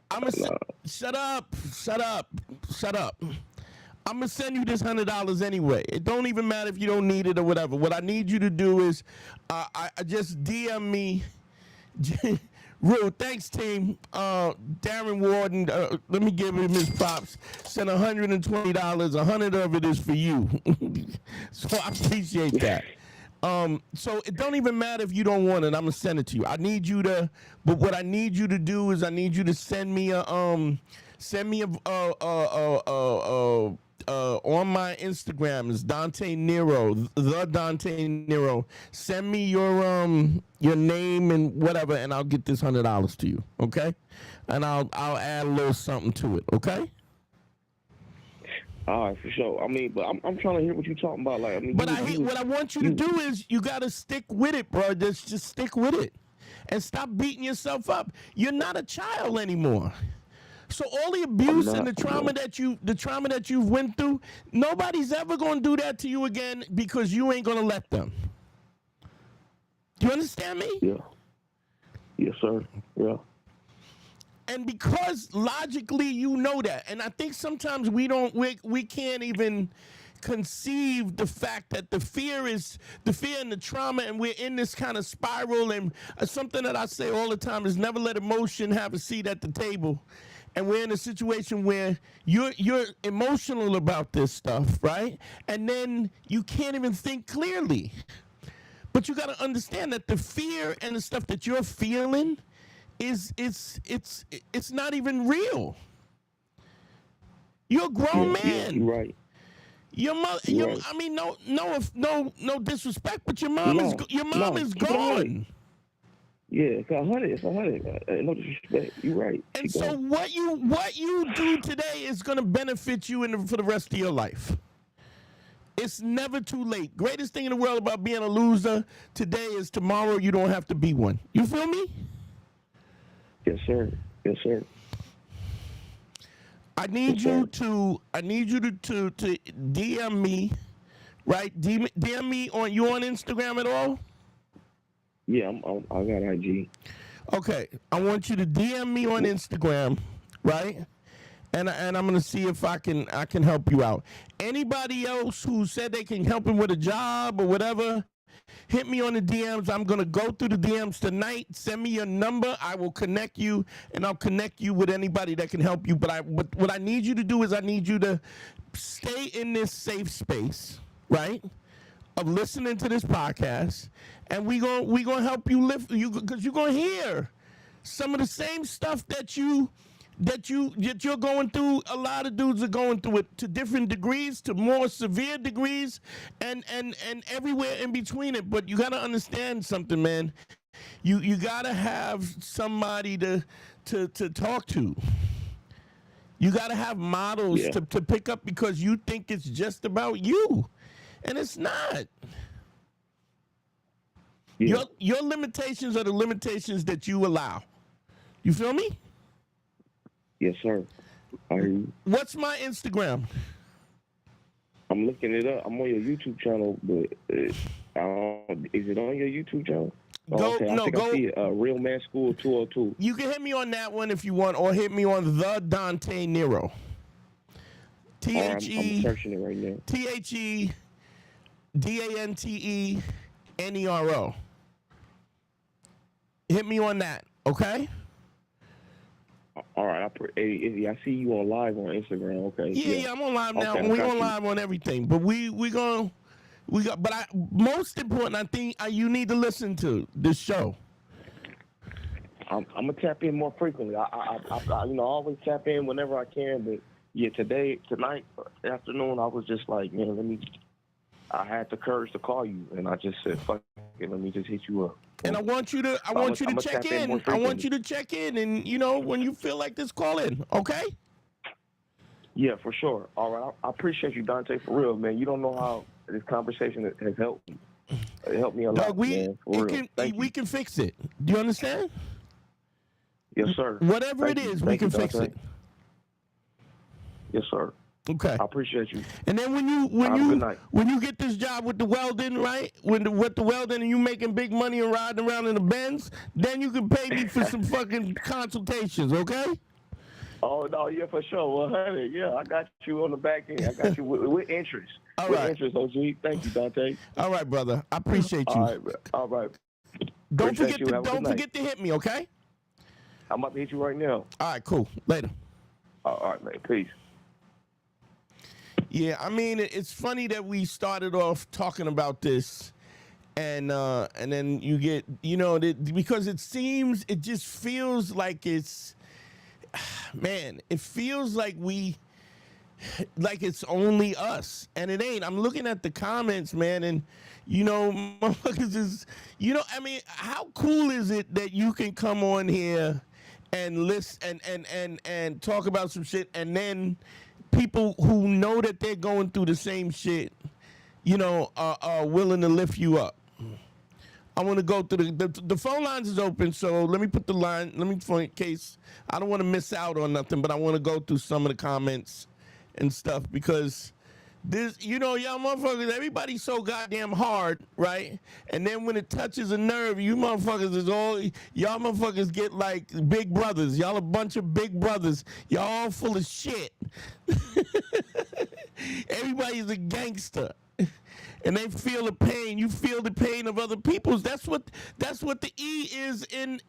Shut up. I'm gonna send you this $100 anyway. It don't even matter if you don't need it or whatever. What I need you to do is, I just DM me. Rude, thanks, team. Darren Warden, let me give him his props. Sent $120. 100 of it is for you. So I appreciate that. So it don't even matter if you don't want it. I'm gonna send it to you. But what I need you to do is I need you to send me on my Instagram is Dante Nero, the Dante Nero. Send me your name and whatever, and I'll get this $100 to you, okay? And I'll add a little something to it, okay? All right, for sure. I mean, but I'm trying to hear what you're talking about. Like, I mean, what I want you to do is you got to stick with it, bro. Just stick with it, and stop beating yourself up. You're not a child anymore. So all the abuse and the trauma that you've went through, nobody's ever gonna do that to you again because you ain't gonna let them. Do you understand me? Yeah. Yes, sir. Yeah. And because logically you know that, and I think sometimes we can't even conceive the fact that the fear and the trauma, and we're in this kind of spiral. And something that I say all the time is never let emotion have a seat at the table. And we're in a situation where you're emotional about this stuff, right? And then you can't even think clearly. But you got to understand that the fear and the stuff that you're feeling it's not even real. You're a grown man. You're right. Your mother. Right. I mean, no disrespect, but your mom is gone. Yeah, it's 100. It's 100. No disrespect. You're right. And so what you do today is going to benefit you for the rest of your life. It's never too late. Greatest thing in the world about being a loser today is tomorrow you don't have to be one. You feel me? Yes, sir. Yes, sir. I need you to DM me, right? DM me on Instagram at all? Yeah, I got IG. Okay, I want you to DM me on Instagram, right? And I'm gonna see if I can help you out. Anybody else who said they can help him with a job or whatever, hit me on the DMs. I'm gonna go through the DMs tonight. Send me your number. I will connect you, and I'll connect you with anybody that can help you. But what I need you to do is I need you to stay in this safe space, right? Of listening to this podcast, and we gonna help you lift you, because you're gonna hear some of the same stuff that you're going through. A lot of dudes are going through it to different degrees, to more severe degrees, and everywhere in between it. But you gotta understand something, man. You gotta have somebody to talk to. You gotta have models to pick up, because you think it's just about you. And it's not. Yeah. Your limitations are the limitations that you allow. You feel me? Yes, sir. What's my Instagram? I'm looking it up. I'm on your YouTube channel, but is it on your YouTube channel? I see it. Real Man School 202. You can hit me on that one if you want, or hit me on the Dante Nero. THE. I'm searching it right now. THE. DANTENERO. Hit me on that, okay? All right. I see you on live on Instagram. Okay. Yeah, I'm on live now. Okay, we on live on everything, but most important, I think you need to listen to this show. I'm gonna tap in more frequently. I always tap in whenever I can, but yeah, tonight afternoon, I was just like, man, let me I had the courage to call you, and I just said, "Fuck it, let me just hit you up." And I want you to check in. I want you to check in, and when you feel like this, call in. Okay? Yeah, for sure. All right, I appreciate you, Dante, for real, man. You don't know how this conversation has helped me. It helped me a lot, Doug, man. For real. we can fix it. Do you understand? Yes, sir. Whatever it is, we can fix it. Yes, sir. Okay. I appreciate you. And then when you get this job with the welding, right? With the welding, and you making big money and riding around in the Benz, then you can pay me for some fucking consultations, okay? Oh no, yeah, for sure. Well, honey, yeah, I got you on the back end. I got you with interest. All with right. interest, OG. Thank you, Dante. All right, brother. I appreciate you. All right, bro. All right. Don't Appreciate forget forget to hit me, okay? I'm about to hit you right now. All right, cool. Later. All right, man. Peace. Yeah, I mean, it's funny that we started off talking about this, and then you get, because it just feels like it's, man, it feels like it's only us, and it ain't. I'm looking at the comments, man, and motherfuckers is, I mean, how cool is it that you can come on here and listen and talk about some shit, and then people who know that they're going through the same shit, are willing to lift you up. I want to go through the phone lines is open, so let me put the line. In case I don't want to miss out on nothing, but I want to go through some of the comments and stuff because this, y'all motherfuckers, everybody's so goddamn hard, right? And then when it touches a nerve, you motherfuckers y'all motherfuckers get like big brothers. Y'all a bunch of big brothers. Y'all all full of shit. Everybody's a gangster. And they feel the pain. You feel the pain of other people's. That's what the E is in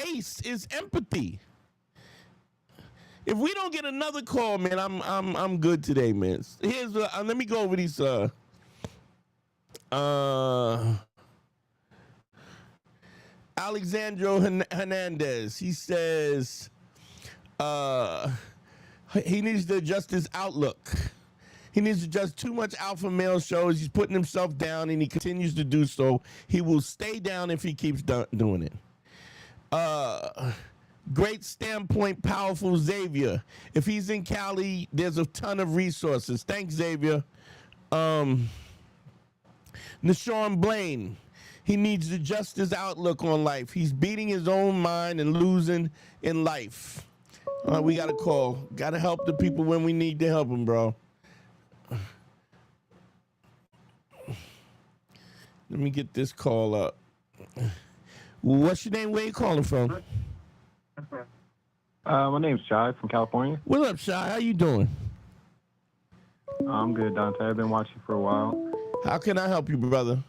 ACE, is empathy. If we don't get another call, man, I'm good today, man. Here's let me go over these. Alexandro Hernandez. He says he needs to adjust his outlook. He needs to adjust too much alpha male shows. He's putting himself down, and he continues to do so. He will stay down if he keeps doing it. Great standpoint, powerful Xavier. If he's in Cali, there's a ton of resources. Thanks, Xavier. Nashawn Blaine. He needs to adjust his outlook on life. He's beating his own mind and losing in life. We got to call. Got to help the people when we need to help them, bro. Let me get this call up. What's your name? Where you calling from? My name's Shai from California. What's up, Shai? How you doing? I'm good, Dante. I've been watching for a while. How can I help you, brother?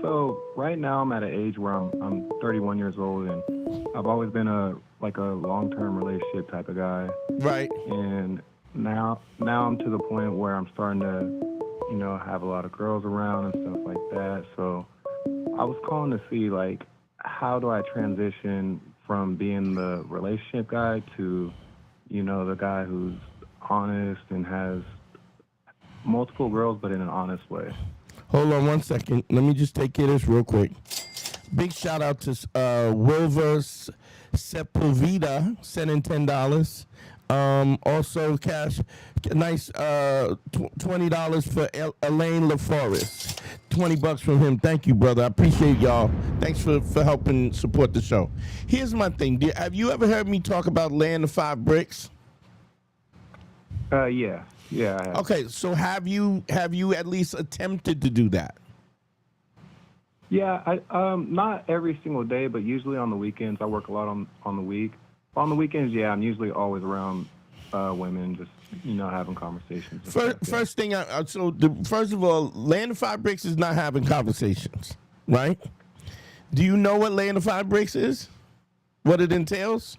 So right now I'm at an age where I'm 31 years old, and I've always been a long-term relationship type of guy. Right. And now I'm to the point where I'm starting to, have a lot of girls around and stuff like that. So I was calling to see, how do I transition from being the relationship guy to, the guy who's honest and has multiple girls, but in an honest way. Hold on 1 second. Let me just take care of this real quick. Big shout out to Wilver Sepulveda sending $10. Also cash, nice $20 for Elaine LaForest. $20 from him. Thank you, brother. I appreciate y'all. Thanks for helping support the show. Here's my thing. Have you ever heard me talk about laying the 5 bricks? Yeah, I have. Okay, so have you at least attempted to do that? Yeah, I not every single day, but usually on the weekends. I work a lot on the week. On the weekends, yeah, I'm usually always around women, just having conversations. First of all, laying the 5 bricks is not having conversations, right? Do you know what laying the 5 bricks is? What it entails?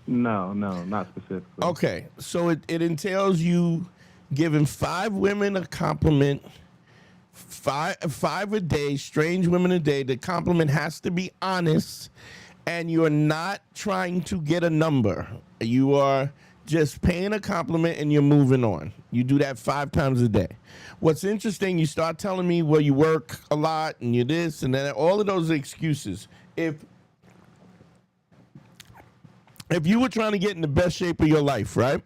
No, not specifically. Okay, so it entails you giving 5 women a compliment, five a day, strange women a day. The compliment has to be honest, and you're not trying to get a number. You are just paying a compliment and you're moving on. You do that 5 times a day. What's interesting, you start telling me, well, you work a lot and you're this and that, all of those excuses. If you were trying to get in the best shape of your life, right?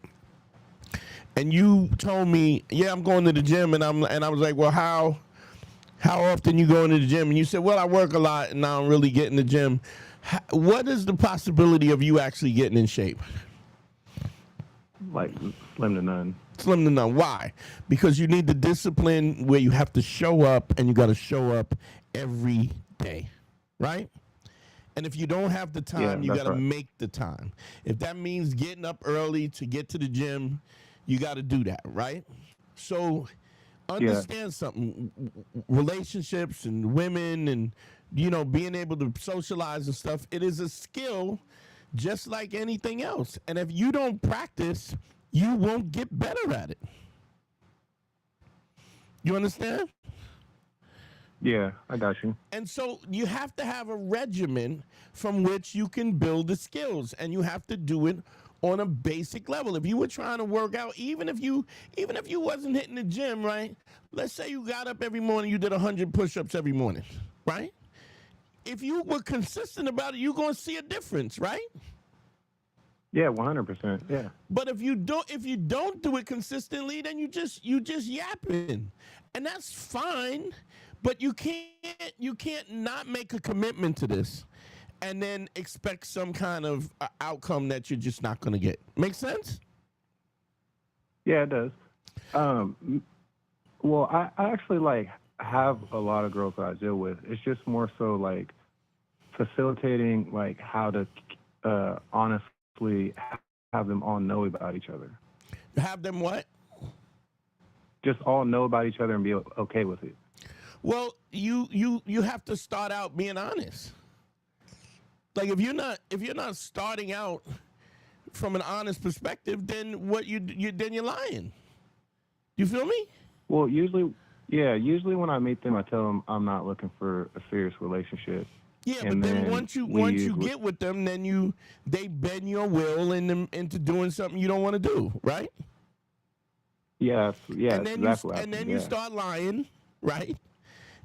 And you told me, yeah, I'm going to the gym, and I was like, well, how often you going to the gym? And you said, well, I work a lot and I don't really get in the gym. What is the possibility of you actually getting in shape? Like slim to none. Slim to none. Why? Because you need the discipline where you have to show up, and you got to show up every day, right? And if you don't have the time, you got to make the time. If that means getting up early to get to the gym, you got to do that, right? So understand something. Relationships and women and, being able to socialize and stuff, it is a skill just like anything else. And if you don't practice, you won't get better at it. You understand? Yeah, I got you. And so you have to have a regimen from which you can build the skills, and you have to do it on a basic level. If you were trying to work out, even if you wasn't hitting the gym, right? Let's say you got up every morning, you did 100 push-ups every morning, right? If you were consistent about it, you're going to see a difference, right? Yeah, 100%. Yeah. But if you don't do it consistently, then you just yapping. And that's fine, but you can't not make a commitment to this and then expect some kind of outcome that you're just not going to get. Make sense? Yeah, it does. Well, I actually have a lot of girls that I deal with. It's just more so facilitating how to honestly have them all know about each other. Have them what? Just all know about each other and be okay with it. Well, you have to start out being honest. Like if you're not starting out from an honest perspective, then then you're lying. You feel me? Well, usually when I meet them, I tell them I'm not looking for a serious relationship. Yeah, but then once you get with them, then they bend your will into doing something you don't want to do, right? Yes, and then exactly. You start lying, right?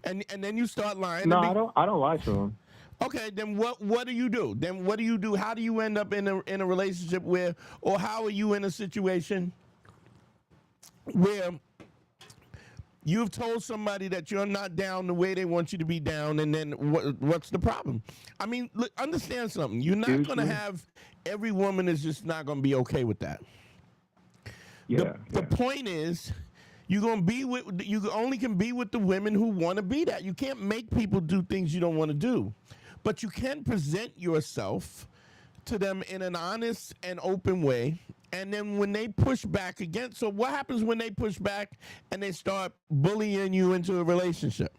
And then you start lying. No, I don't lie to them. Okay, then what do you do? Then what do you do? How do you end up in a relationship or how are you in a situation where you've told somebody that you're not down the way they want you to be down, and then what's the problem? I mean, look, understand something. You're not going to have every woman is just not going to be okay with that. The point is, you only can be with the women who want to be that. You can't make people do things you don't want to do, but you can present yourself to them in an honest and open way. And then when they push back against, so what happens when they push back and they start bullying you into a relationship?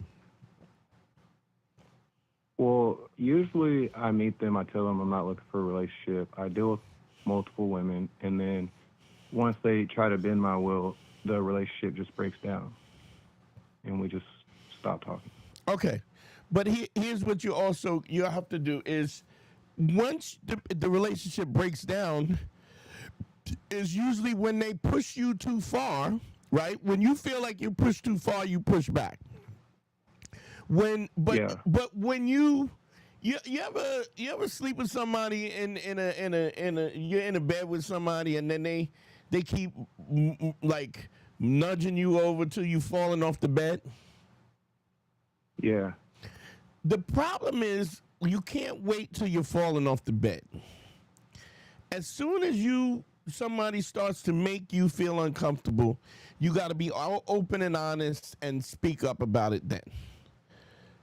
Well, usually I meet them, I tell them I'm not looking for a relationship. I deal with multiple women, and then once they try to bend my will, the relationship just breaks down, and we just stop talking. Okay, but here's what you have to do is once the relationship breaks down, is usually when they push you too far, right? When you feel like you push too far, you push back. But when you ever sleep with somebody you're in a bed with somebody, and then they keep nudging you over till you falling off the bed? Yeah. The problem is you can't wait till you're falling off the bed. As soon as somebody starts to make you feel uncomfortable, you got to be all open and honest and speak up about it then.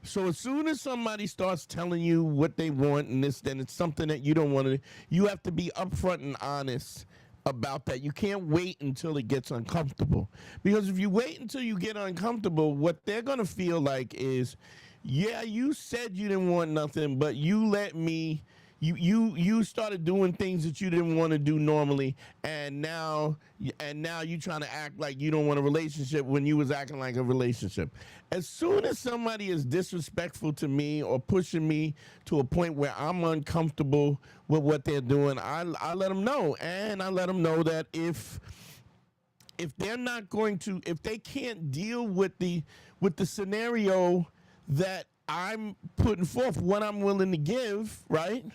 So as soon as somebody starts telling you what they want and then it's something that you don't want to, you have to be upfront and honest about that. You can't wait until it gets uncomfortable. Because if you wait until you get uncomfortable, what they're going to feel like is, yeah, you said you didn't want nothing, but you let me you started doing things that you didn't want to do normally, and now you trying to act like you don't want a relationship when you was acting like a relationship. As soon as somebody is disrespectful to me or pushing me to a point where I'm uncomfortable with what they're doing, I let them know, and I let them know that if they're not going to, if they can't deal with the scenario that I'm putting forth, what I'm willing to give, right?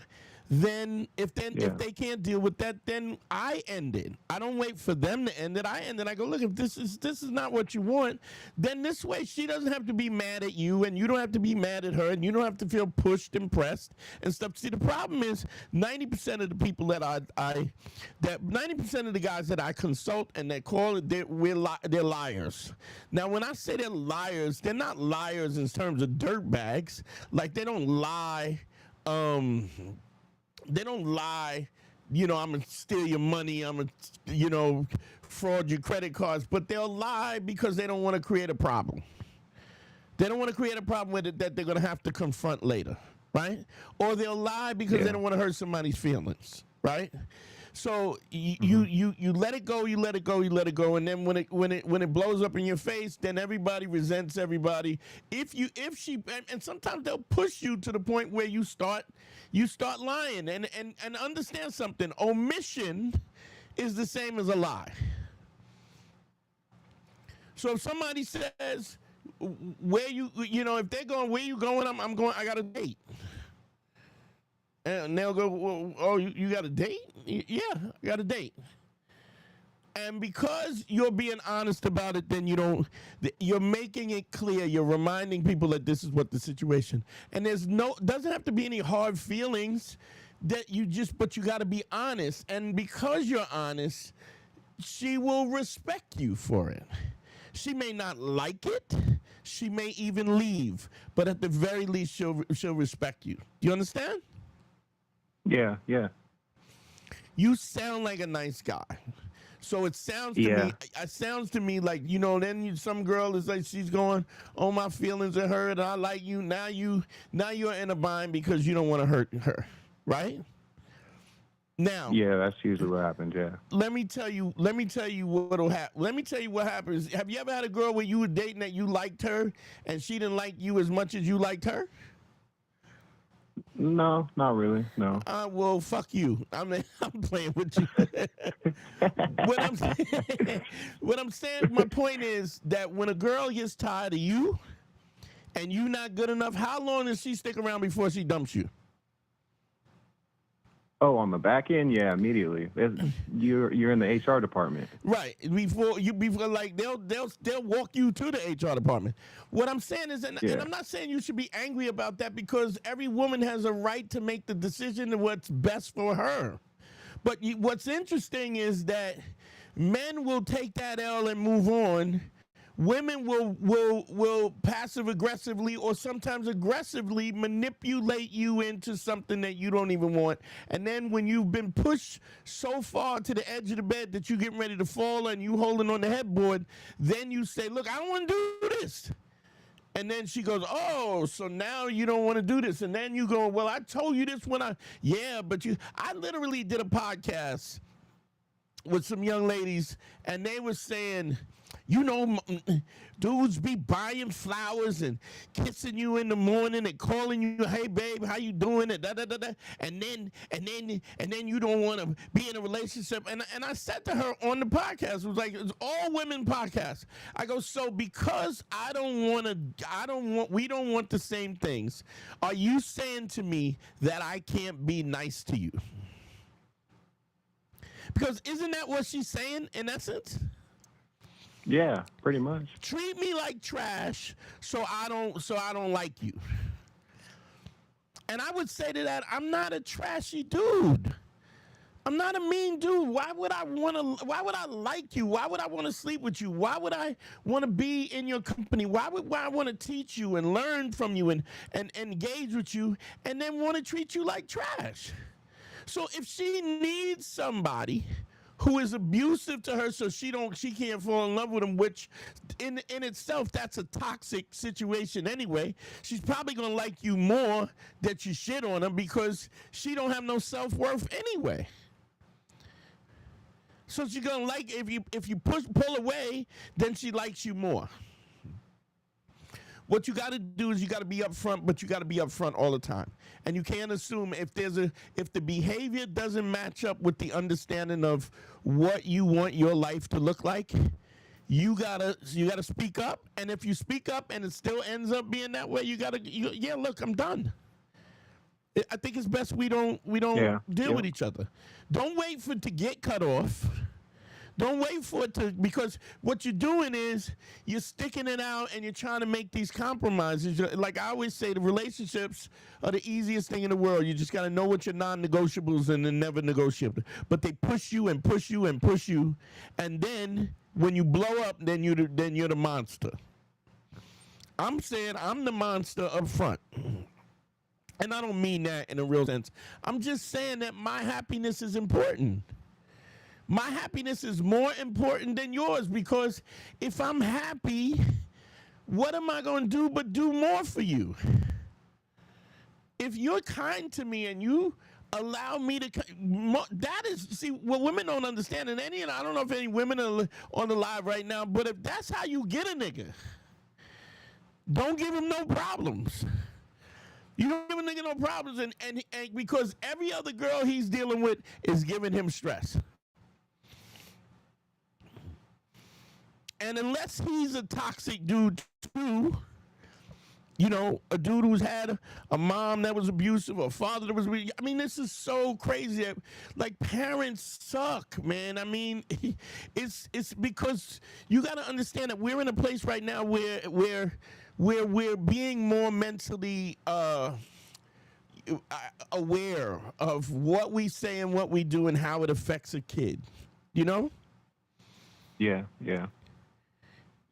Then if they can't deal with that, then I end it. I don't wait for them to end it. I end it. I go, look, if this is not what you want, then this way she doesn't have to be mad at you, and you don't have to be mad at her, and you don't have to feel pushed and pressed and stuff. See, the problem is 90% of the people that 90% of the guys that I consult and they call it, they're liars. Now, when I say they're liars, they're not liars in terms of dirtbags. Like, they don't lie. They don't lie, I'm going to steal your money, I'm going to, fraud your credit cards, but they'll lie because they don't want to create a problem. They don't want to create a problem with it that they're going to have to confront later, right? Or they'll lie because they don't want to hurt somebody's feelings, right? So you let it go, you let it go, you let it go, and then when it blows up in your face, then everybody resents everybody. If she and sometimes they'll push you to the point where you start lying, and understand something. Omission is the same as a lie. So if somebody says if they're going, where you going? I'm going. I got a date. And they'll go, well, oh, you got a date? Yeah, I got a date. And because you're being honest about it, then you're making it clear. You're reminding people that this is what the situation. And doesn't have to be any hard feelings but you got to be honest. And because you're honest, she will respect you for it. She may not like it. She may even leave. But at the very least, she'll respect you. Do you understand? Yeah. You sound like a nice guy. So it sounds to me like, then some girl is like, she's going, oh, my feelings are hurt, I like you. Now you're in a bind because you don't want to hurt her, right? Now, yeah, that's usually what happens. Yeah. Let me tell you what'll happen. Let me tell you what happens. Have you ever had a girl where you were dating that you liked her and she didn't like you as much as you liked her? No, not really. No. Well, fuck you. I'm playing with you. What I'm saying, my point is that when a girl gets tired of you and you not good enough, how long does she stick around before she dumps you? Oh, on the back end, yeah, immediately. You're in the HR department, right? Before like they'll walk you to the HR department. What I'm saying is, and I'm not saying you should be angry about that because every woman has a right to make the decision of what's best for her. But what's interesting is that men will take that L and move on. Women will passive aggressively or sometimes aggressively manipulate you into something that you don't even want. And then when you've been pushed so far to the edge of the bed that you're getting ready to fall and you holding on the headboard, then you say, look, I don't want to do this. And then she goes, oh, so now you don't want to do this. And then you go, well, I told you this I literally did a podcast with some young ladies and they were saying, dudes be buying flowers and kissing you in the morning and calling you, hey babe, how you doing? And then you don't want to be in a relationship. And I said to her on the podcast, it was like, it's all women podcast. I go, so because we don't want the same things, are you saying to me that I can't be nice to you? Because isn't that what she's saying in essence? Yeah, pretty much. Treat me like trash so I don't like you. And I would say to that, I'm not a trashy dude. I'm not a mean dude. Why would I like you? Why would I want to sleep with you? Why would I want to be in your company? Why I want to teach you and learn from you and engage with you and then want to treat you like trash? So if she needs somebody who is abusive to her so she can't fall in love with him, which in itself, that's a toxic situation anyway. She's probably going to like you more that you shit on her because she don't have no self-worth anyway. So she's going to like, if you pull away, then she likes you more. What you got to do is you got to be upfront, but you got to be upfront all the time. And you can't assume if the behavior doesn't match up with the understanding of what you want your life to look like, you gotta speak up. And if you speak up and it still ends up being that way, yeah, look, I'm done. I think it's best we don't deal with each other. Don't wait for it to get cut off. Don't wait for it to, because what you're doing is you're sticking it out and you're trying to make these compromises. Like I always say, the relationships are the easiest thing in the world. You just got to know what your non-negotiables and then never negotiable. But they push you and push you and push you, and then when you blow up, then you're the monster. I'm saying I'm the monster up front. And I don't mean that in a real sense. I'm just saying that my happiness is important. My happiness is more important than yours, because if I'm happy, what am I going to do but do more for you? If you're kind to me and you allow me to, that is, see, what women don't understand, and I don't know if any women are on the live right now, but if that's how you get a nigga, don't give him no problems. You don't give a nigga no problems, and because every other girl he's dealing with is giving him stress. And unless he's a toxic dude too, you know, a dude who's had a mom that was abusive or a father that was, I mean, this is so crazy. Like, parents suck, man. I mean, it's because you got to understand that we're in a place right now where we're being more mentally aware of what we say and what we do and how it affects a kid, you know? Yeah.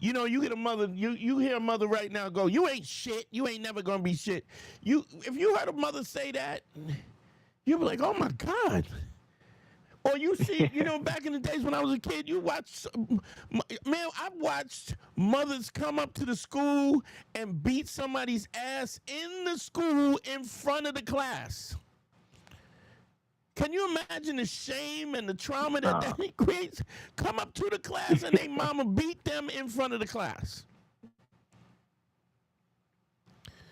You know, you get a mother, you hear a mother right now go, you ain't shit, you ain't never gonna be shit. If you heard a mother say that, you'd be like, oh my God. Or you see, you know, back in the days when I was a kid, you watch, man, I've watched mothers come up to the school and beat somebody's ass in the school in front of the class. Can you imagine the shame and the trauma that creates? Come up to the class and they mama beat them in front of the class.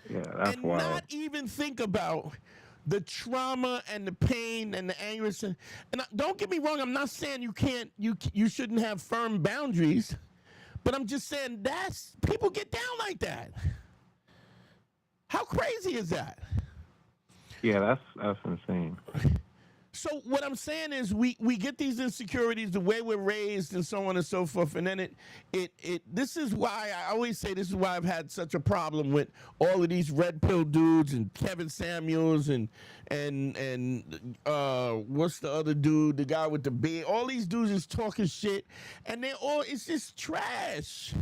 Yeah, that's and wild. Not even think about the trauma and the pain and the anguish. And don't get me wrong, I'm not saying you shouldn't have firm boundaries, but I'm just saying people get down like that. How crazy is that? Yeah, that's insane. So what I'm saying is we get these insecurities the way we're raised and so on and so forth, and then this is why I always say this is why I've had such a problem with all of these red pill dudes and Kevin Samuels and what's the other dude, the guy with the beard. All these dudes is talking shit, and it's just trash.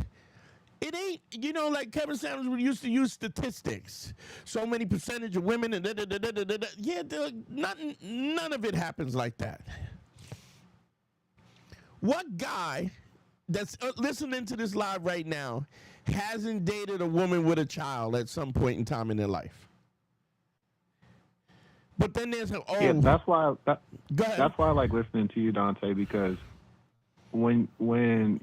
It ain't, you know, like Kevin Samuels used to use statistics. So many percentage of women and da-da-da-da-da-da. Yeah, none of it happens like that. What guy that's listening to this live right now hasn't dated a woman with a child at some point in time in their life? But then there's yeah, that's why I like listening to you, Dante, because when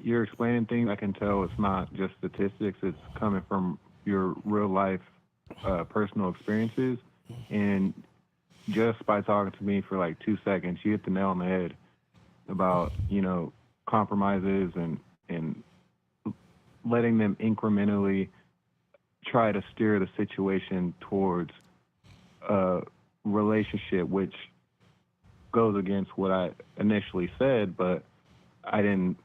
you're explaining things, I can tell it's not just statistics. It's coming from your real life, personal experiences. And just by talking to me for like 2 seconds, you hit the nail on the head about, you know, compromises and letting them incrementally try to steer the situation towards a relationship, which goes against what I initially said, but I didn't.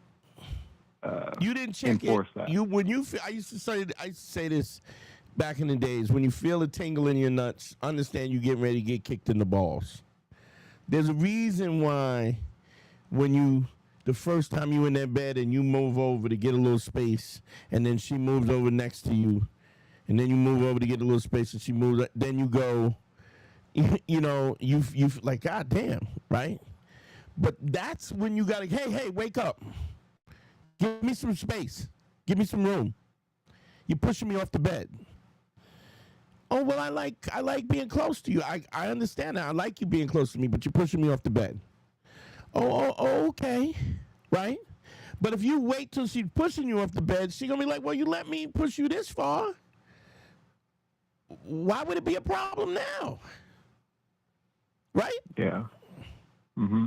You didn't check enforce it. That. I used to say this back in the days. When you feel a tingle in your nuts, understand you're getting ready to get kicked in the balls. There's a reason why when the first time you in that bed and you move over to get a little space, and then she moves over next to you, and then you move over to get a little space, and she moves. Then you go, you know, you like, God damn, right? But that's when you gotta, hey, wake up. Give me some space. Give me some room. You're pushing me off the bed. Oh, well, I like being close to you. I understand that. I like you being close to me, but you're pushing me off the bed. Oh, okay. Right? But if you wait till she's pushing you off the bed, she's going to be like, well, you let me push you this far. Why would it be a problem now? Right? Yeah. Mm-hmm.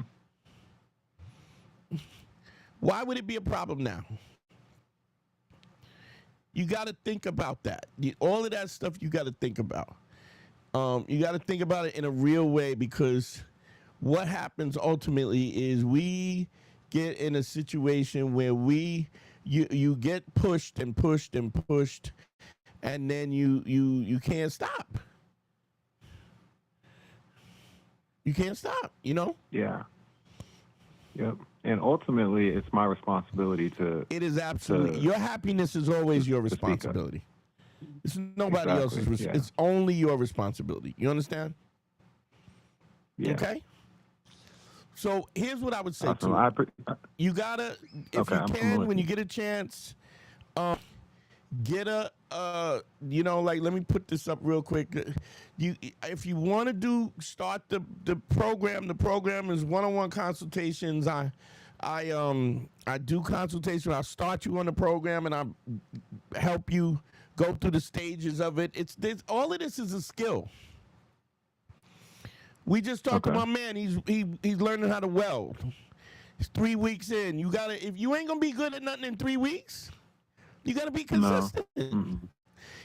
Why would it be a problem now? You got to think about that. All of that stuff you got to think about. You got to think about it in a real way, because what happens ultimately is we get in a situation where you get pushed and pushed and pushed, and then you can't stop. You can't stop, you know? Yeah. Yep. And ultimately, it's my responsibility to. It is absolutely. Your happiness is always your responsibility. It's nobody else's. Yeah. It's only your responsibility. You understand? Yeah. Okay. So here's what I would say Awesome. to you. You gotta, if you can, when you get a chance, get a, like, let me put this up real quick. If you want to start the program. The program is one-on-one consultations. I do consultation. I'll start you on the program and I help you go through the stages of it. All of this is a skill. We just talked to my man. He's learning how to weld. It's 3 weeks in. If you ain't gonna be good at nothing in 3 weeks, you gotta be consistent. No. Mm-hmm.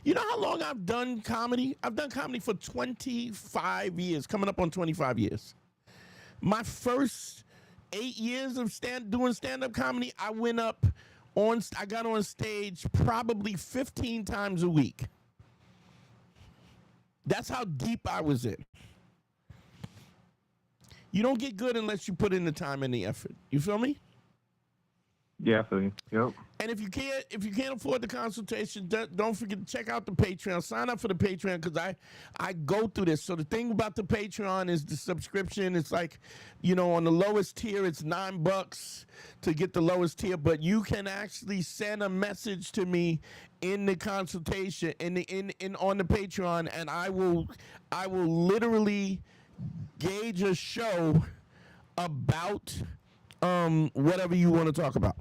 You know how long I've done comedy? I've done comedy for 25 years, coming up on 25 years. My first 8 years of doing stand-up comedy, I got on stage probably 15 times a week. That's how deep I was in. You don't get good unless you put in the time and the effort. You feel me? Yeah, I feel you. Yep. And if you can't afford the consultation, don't forget to check out the Patreon. Sign up for the Patreon, because I go through this. So the thing about the Patreon is the subscription. It's like, on the lowest tier, it's $9 to get the lowest tier, but you can actually send a message to me in the consultation in on the Patreon, and I will literally gauge a show about whatever you want to talk about.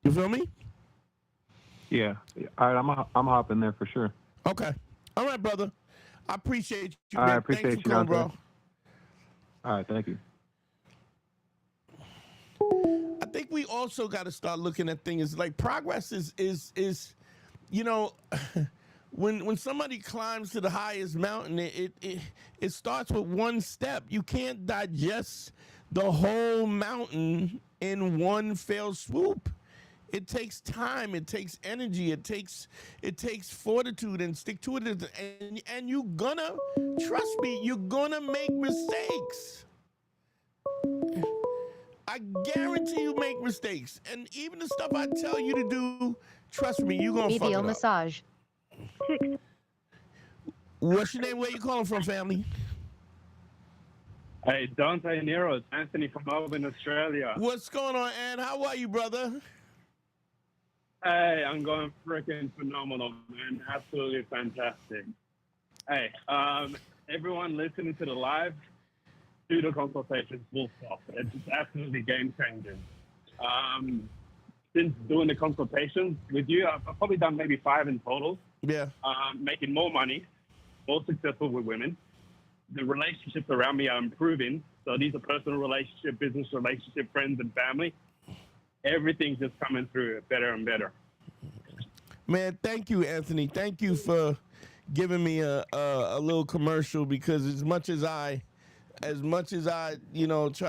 You feel me? Yeah. All right, I'm hopping there for sure. Okay. All right, brother. I appreciate you. I appreciate Thanks for calling, bro. All right, thank you. I think we also got to start looking at things like progress is when somebody climbs to the highest mountain, it starts with one step. You can't digest the whole mountain in one fell swoop. It takes time. It takes energy. It takes fortitude and stick to it. And you're gonna, trust me, you're gonna make mistakes. I guarantee you make mistakes. And even the stuff I tell you to do, trust me, you're gonna fuck it up. Massage. What's your name? Where you calling from, family? Hey, Dante Nero, it's Anthony from Melbourne, Australia. What's going on, Ann? How are you, brother? Hey, I'm going freaking phenomenal, man. Absolutely fantastic. Hey, everyone listening to the live, do the consultations full stop. It's absolutely game-changing. Since doing the consultations with you, I've probably done maybe 5 in total. Yeah. Making more money, more successful with women. The relationships around me are improving. So these are personal relationship, business relationship, friends and family. Everything's just coming through better and better. Man, thank you, Anthony. Thank you for giving me a little commercial, because as much as I try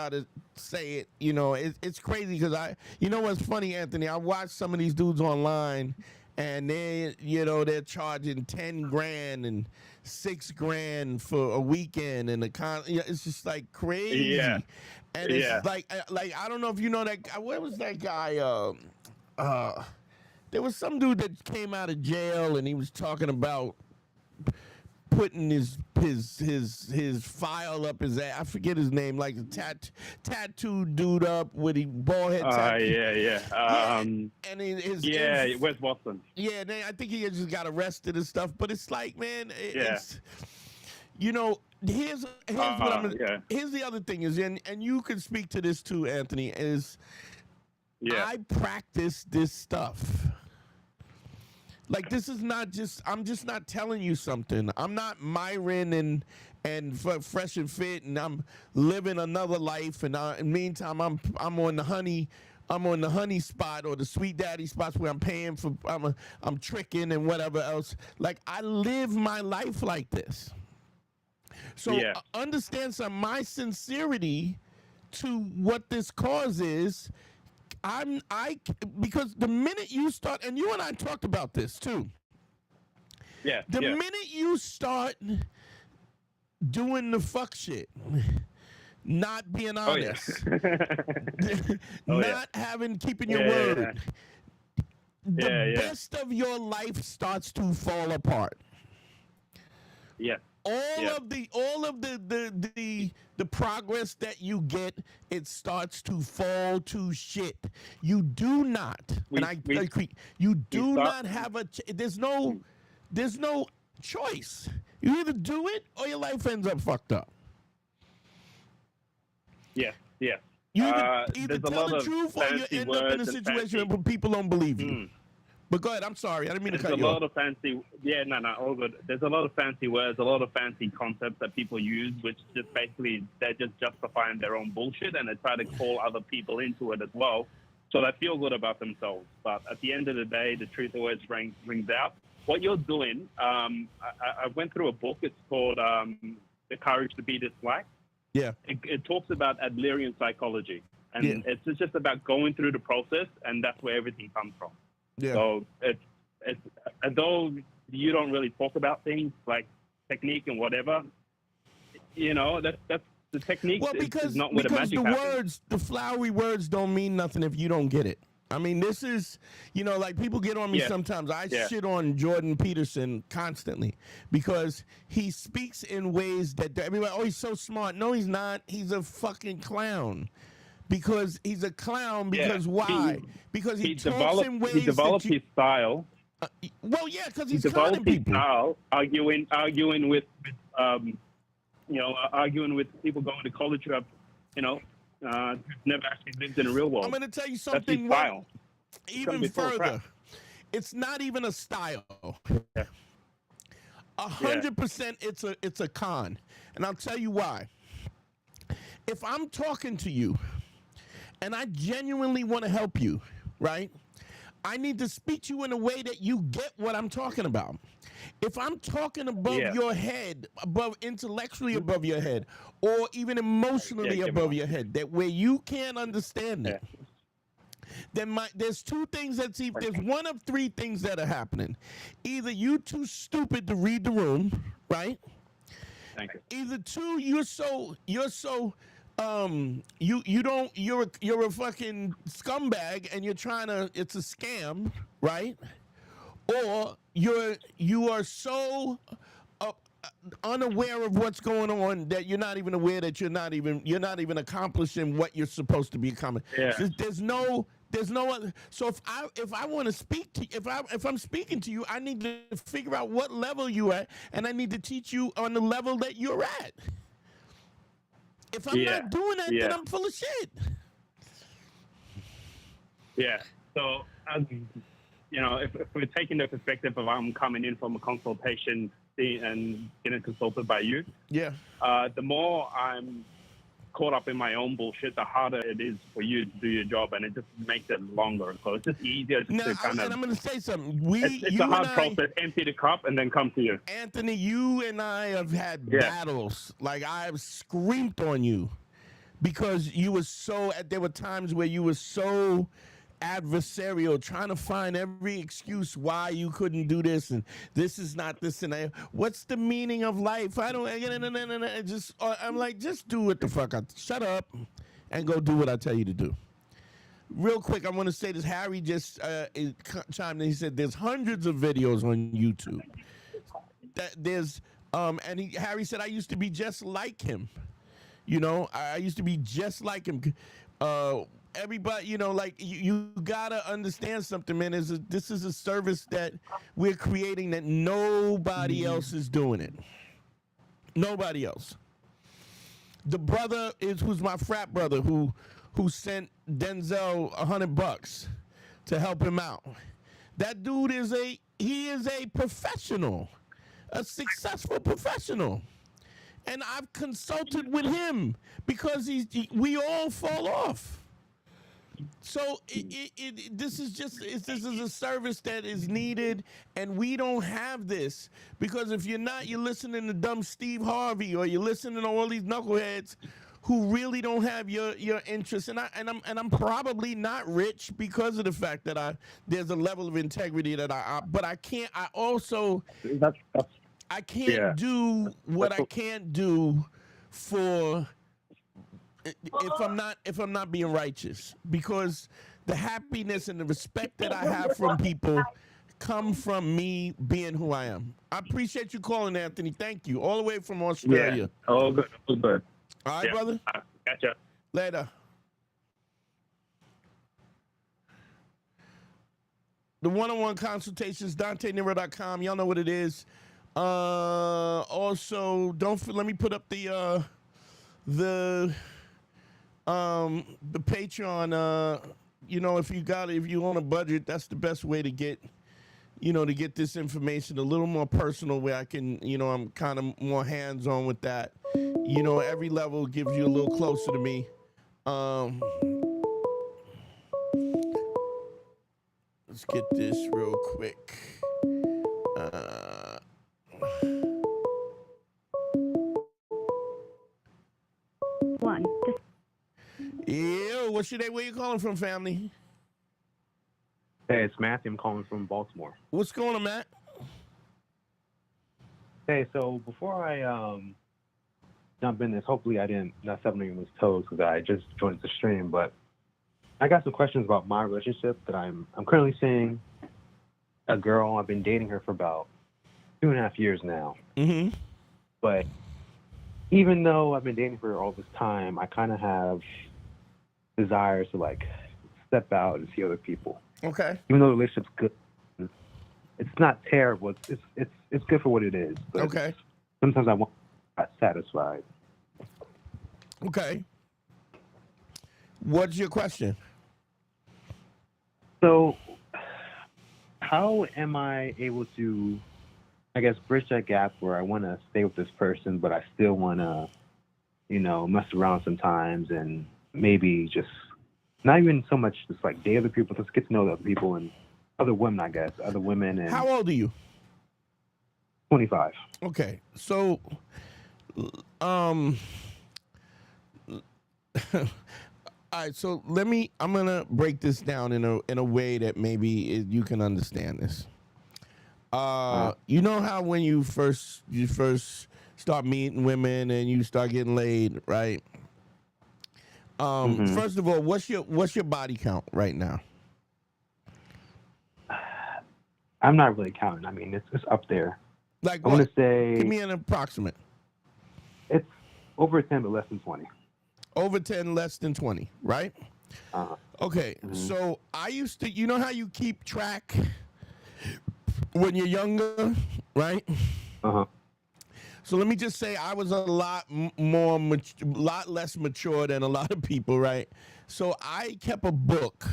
to say it, it's crazy, because what's funny, Anthony? I watch some of these dudes online, and they're charging 10 grand and 6 grand for a weekend, and it's just like crazy. Yeah. And it's like I don't know if you know that. Where was that guy? There was some dude that came out of jail, and he was talking about putting his file up his ass. I forget his name, like the tattoo dude up with the bald head tattoo. And his Wes Watson. Yeah, I think he just got arrested and stuff. But it's like, man, it's here's the other thing is, and you can speak to this too, Anthony, is I practice this stuff. Like, this is not just, I'm just not telling you something. I'm not Myron and fresh and fit, and I'm living another life. And in the meantime, I'm on the honey spot or the sweet daddy spots where I'm paying for, I'm tricking and whatever else. Like, I live my life like this. So understand my sincerity to what this cause is. Because the minute you start, and you and I talked about this too. The minute you start doing the fuck shit, not being honest, keeping your word, the best of your life starts to fall apart. All of the progress that you get, it starts to fall to shit. You do not, you do not have there's no choice. You either do it or your life ends up fucked up. You either tell the truth or you end up in a situation where people don't believe you. But go ahead. I'm sorry. I didn't mean to cut you off. All good. There's a lot of fancy words, a lot of fancy concepts that people use, which just basically they're just justifying their own bullshit, and they try to call other people into it as well, so they feel good about themselves. But at the end of the day, the truth always rings out. What you're doing, I went through a book. It's called The Courage to Be Disliked. It talks about Adlerian psychology, and it's just about going through the process, and that's where everything comes from. So it's although you don't really talk about things like technique and whatever, that's the technique. Well, is not where the magic happens. Words, the flowery words, don't mean nothing if you don't get it. I mean, this is, like people get on me sometimes. I shit on Jordan Peterson constantly because he speaks in ways that everybody, he's so smart. No, he's not. He's a fucking clown. Because he's a clown. Because why? Because he talks in ways. He developed his style. Because he's developed his style, arguing with people going to college who have, never actually lived in the real world. I'm going to tell you something. Even further, it's not even a style. 100%, it's a con, and I'll tell you why. If I'm talking to you. And I genuinely want to help you, right? I need to speak to you in a way that you get what I'm talking about. If I'm talking above your head, intellectually above your head, or even emotionally above your head, that where you can't understand it, then there's two things there's one of three things that are happening. Either you too stupid to read the room, right? Thank you. Either two, you're so you're a fucking scumbag and you're trying to, it's a scam, right? Or you are so unaware of what's going on that you're not even aware that you're not even accomplishing what you're supposed to be accomplishing. So there's no other. So if I want to speak to if I'm speaking to you, I need to figure out what level you're at, and I need to teach you on the level that you're at. If I'm not doing that, then I'm full of shit. So, if we're taking the perspective of I'm coming in from a consultation and getting consulted by you, the more I'm caught up in my own bullshit, the harder it is for you to do your job, and it just makes it longer. So it's just easier to kind of. And I'm going to say something. It's a hard process. Empty the cup and then come to you. Anthony, you and I have had battles. Like, I've screamed on you because you were so. There were times where you were so adversarial, trying to find every excuse why you couldn't do this, and this is not this, and what's the meaning of life? I don't. I'm like, just do what the fuck. Shut up, and go do what I tell you to do. Real quick, I want to say this. Harry just chimed in. He said there's hundreds of videos on YouTube. There's And Harry said, I used to be just like him. You know, I used to be just like him. Everybody, you know, like you gotta understand something, man. This is a service that we're creating that nobody else is doing it. Nobody else. The brother who's my frat brother who sent Denzel $100 to help him out. That dude is a professional, a successful professional. And I've consulted with him because we all fall off. So this is a service that is needed, and we don't have this because if you're not, you're listening to dumb Steve Harvey or you're listening to all these knuckleheads who really don't have your interest. And I'm probably not rich because of the fact that there's a level of integrity that but I can't. I also I can't do what I can't do for. If I'm not being righteous, because the happiness and the respect that I have from people come from me being who I am. I appreciate you calling, Anthony. Thank you. All the way from Australia. Yeah. All good. All good. All right, brother. Gotcha. Later. The one-on-one consultations, DanteNero.com. Y'all know what it is. Also, let me put up the Patreon, you know, if you own a budget, that's the best way to get this information a little more personal, where I can, you know, I'm kind of more hands-on with that. You know, every level gives you a little closer to me. Let's get this real quick. Yo, what's your name? Where you calling from, family? Hey, it's Matthew. I'm calling from Baltimore. What's going on, Matt? Hey, so before I jump in this, hopefully I didn't not step on anyone's toes because I just joined the stream, but I got some questions about my relationship that I'm currently seeing a girl. I've been dating her for about 2.5 years now. Mm-hmm. But even though I've been dating her all this time, I kind of have desires to like step out and see other people. Okay. Even though the relationship's good, it's not terrible. It's good for what it is. But okay. Sometimes I want not satisfied. Okay. What's your question? So, how am I able to, I guess, bridge that gap where I want to stay with this person, but I still want to, you know, mess around sometimes and maybe just not even so much just like date other people, just get to know other people and other women, I guess, other women. And how old are you? 25. Okay, so, all right. So I'm gonna break this down in a way that maybe you can understand this. You know how when you first start meeting women and you start getting laid, right? First of all, what's your body count right now? I'm not really counting. I mean, it's up there. Like, I want to say, give me an approximate. It's over 10, but less than 20. Over 10, less than 20, right? Okay, so I used to, you know how you keep track when you're younger, right? So let me just say I was a lot less mature than a lot of people, right? So I kept a book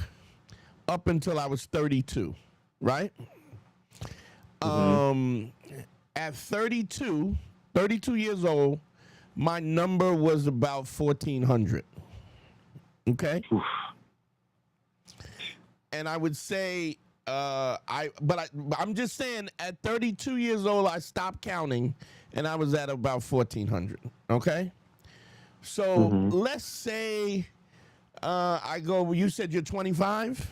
up until I was 32, right? At 32 years old, my number was about 1,400. Okay. And I would say, I'm just saying, at 32 years old, I stopped counting, and I was at about 1,400. Okay. So let's say I go. You said you're 25.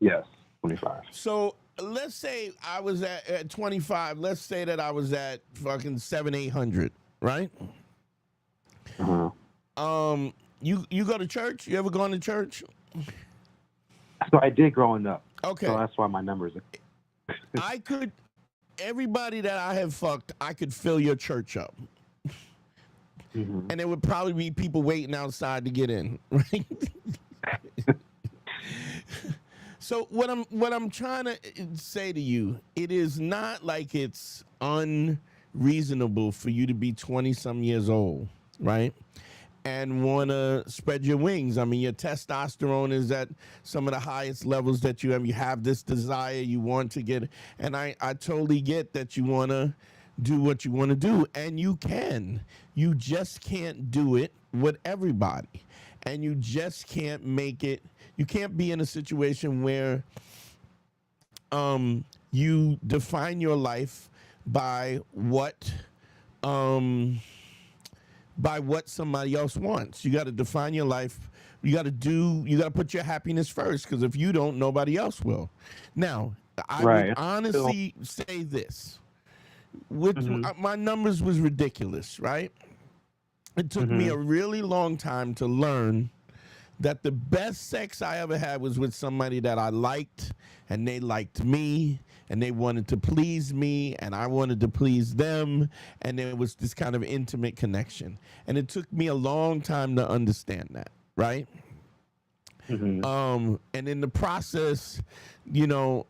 Yes, 25. So let's say I was at 25. Let's say that I was at fucking 700-800, right? You go to church? You ever gone to church? So I did growing up. Okay. So that's why my numbers are. I could, everybody that I have fucked, I could fill your church up. And there would probably be people waiting outside to get in, right? So what I'm trying to say to you, it is not like it's unreasonable for you to be 20-some years old, right? And want to spread your wings. I mean, your testosterone is at some of the highest levels that you have. You have this desire, you want to get, and I totally get that you want to do what you want to do, and you can. You just can't do it with everybody, and you just can't make it. You can't be in a situation where you define your life by what somebody else wants. You got to define your life. You got to put your happiness first, because if you don't, nobody else will. Now, I would honestly say this. With my numbers was ridiculous, right? It took me a really long time to learn that the best sex I ever had was with somebody that I liked, and they liked me, and they wanted to please me, and I wanted to please them, and there was this kind of intimate connection. And it took me a long time to understand that, right? And in the process, the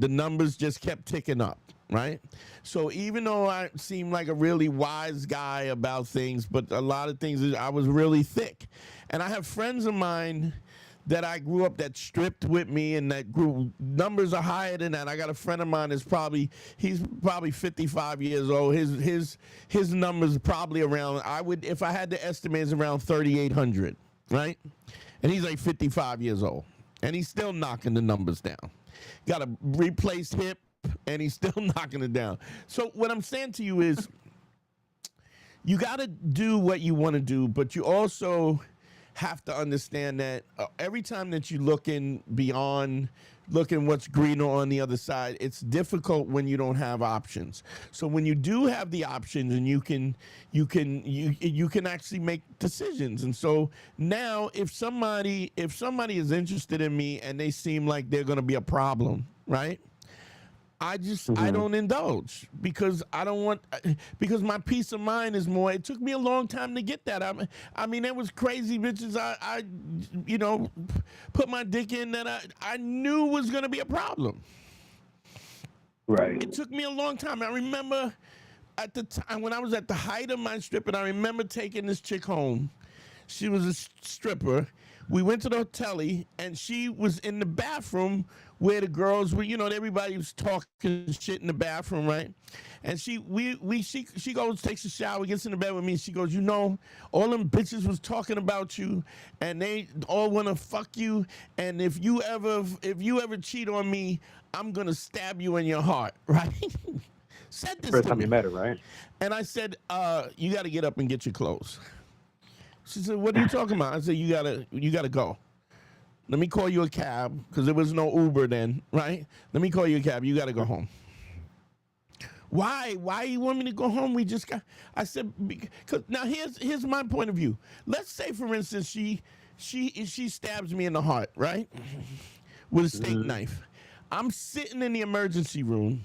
numbers just kept ticking up, right? So even though I seem like a really wise guy about things, but a lot of things I was really thick. And I have friends of mine that I grew up that stripped with me, and that grew numbers are higher than that. I got a friend of mine he's probably 55 years old. His numbers probably around, if I had to estimate, is around 3,800, right? And he's like 55 years old, and he's still knocking the numbers down. Got a replaced hip, and he's still knocking it down. So what I'm saying to you is, you got to do what you want to do, but you also have to understand that every time that you looking what's greener on the other side, it's difficult when you don't have options. So when you do have the options, and you can actually make decisions. And so now if somebody is interested in me and they seem like they're going to be a problem, right? I don't indulge, because because my peace of mind is more. It took me a long time to get that. I mean, there was crazy bitches I put my dick in that I knew was going to be a problem. Right. It took me a long time. I remember at the time when I was at the height of my stripping, I remember taking this chick home. She was a stripper. We went to the hotel, and she was in the bathroom where the girls were, everybody was talking shit in the bathroom, right? And she goes, takes a shower, gets in the bed with me, and she goes, all them bitches was talking about you, and they all want to fuck you, and if you ever cheat on me, I'm going to stab you in your heart, right? Said this First to time me. you met her, right? And I said, you got to get up and get your clothes. She said, what are you talking about? I said, you gotta go. Let me call you a cab, because there was no Uber then, right? Let me call you a cab. You got to go home. Why? Why you want me to go home? I said, because now here's my point of view. Let's say, for instance, she stabs me in the heart, right? With a steak knife. I'm sitting in the emergency room.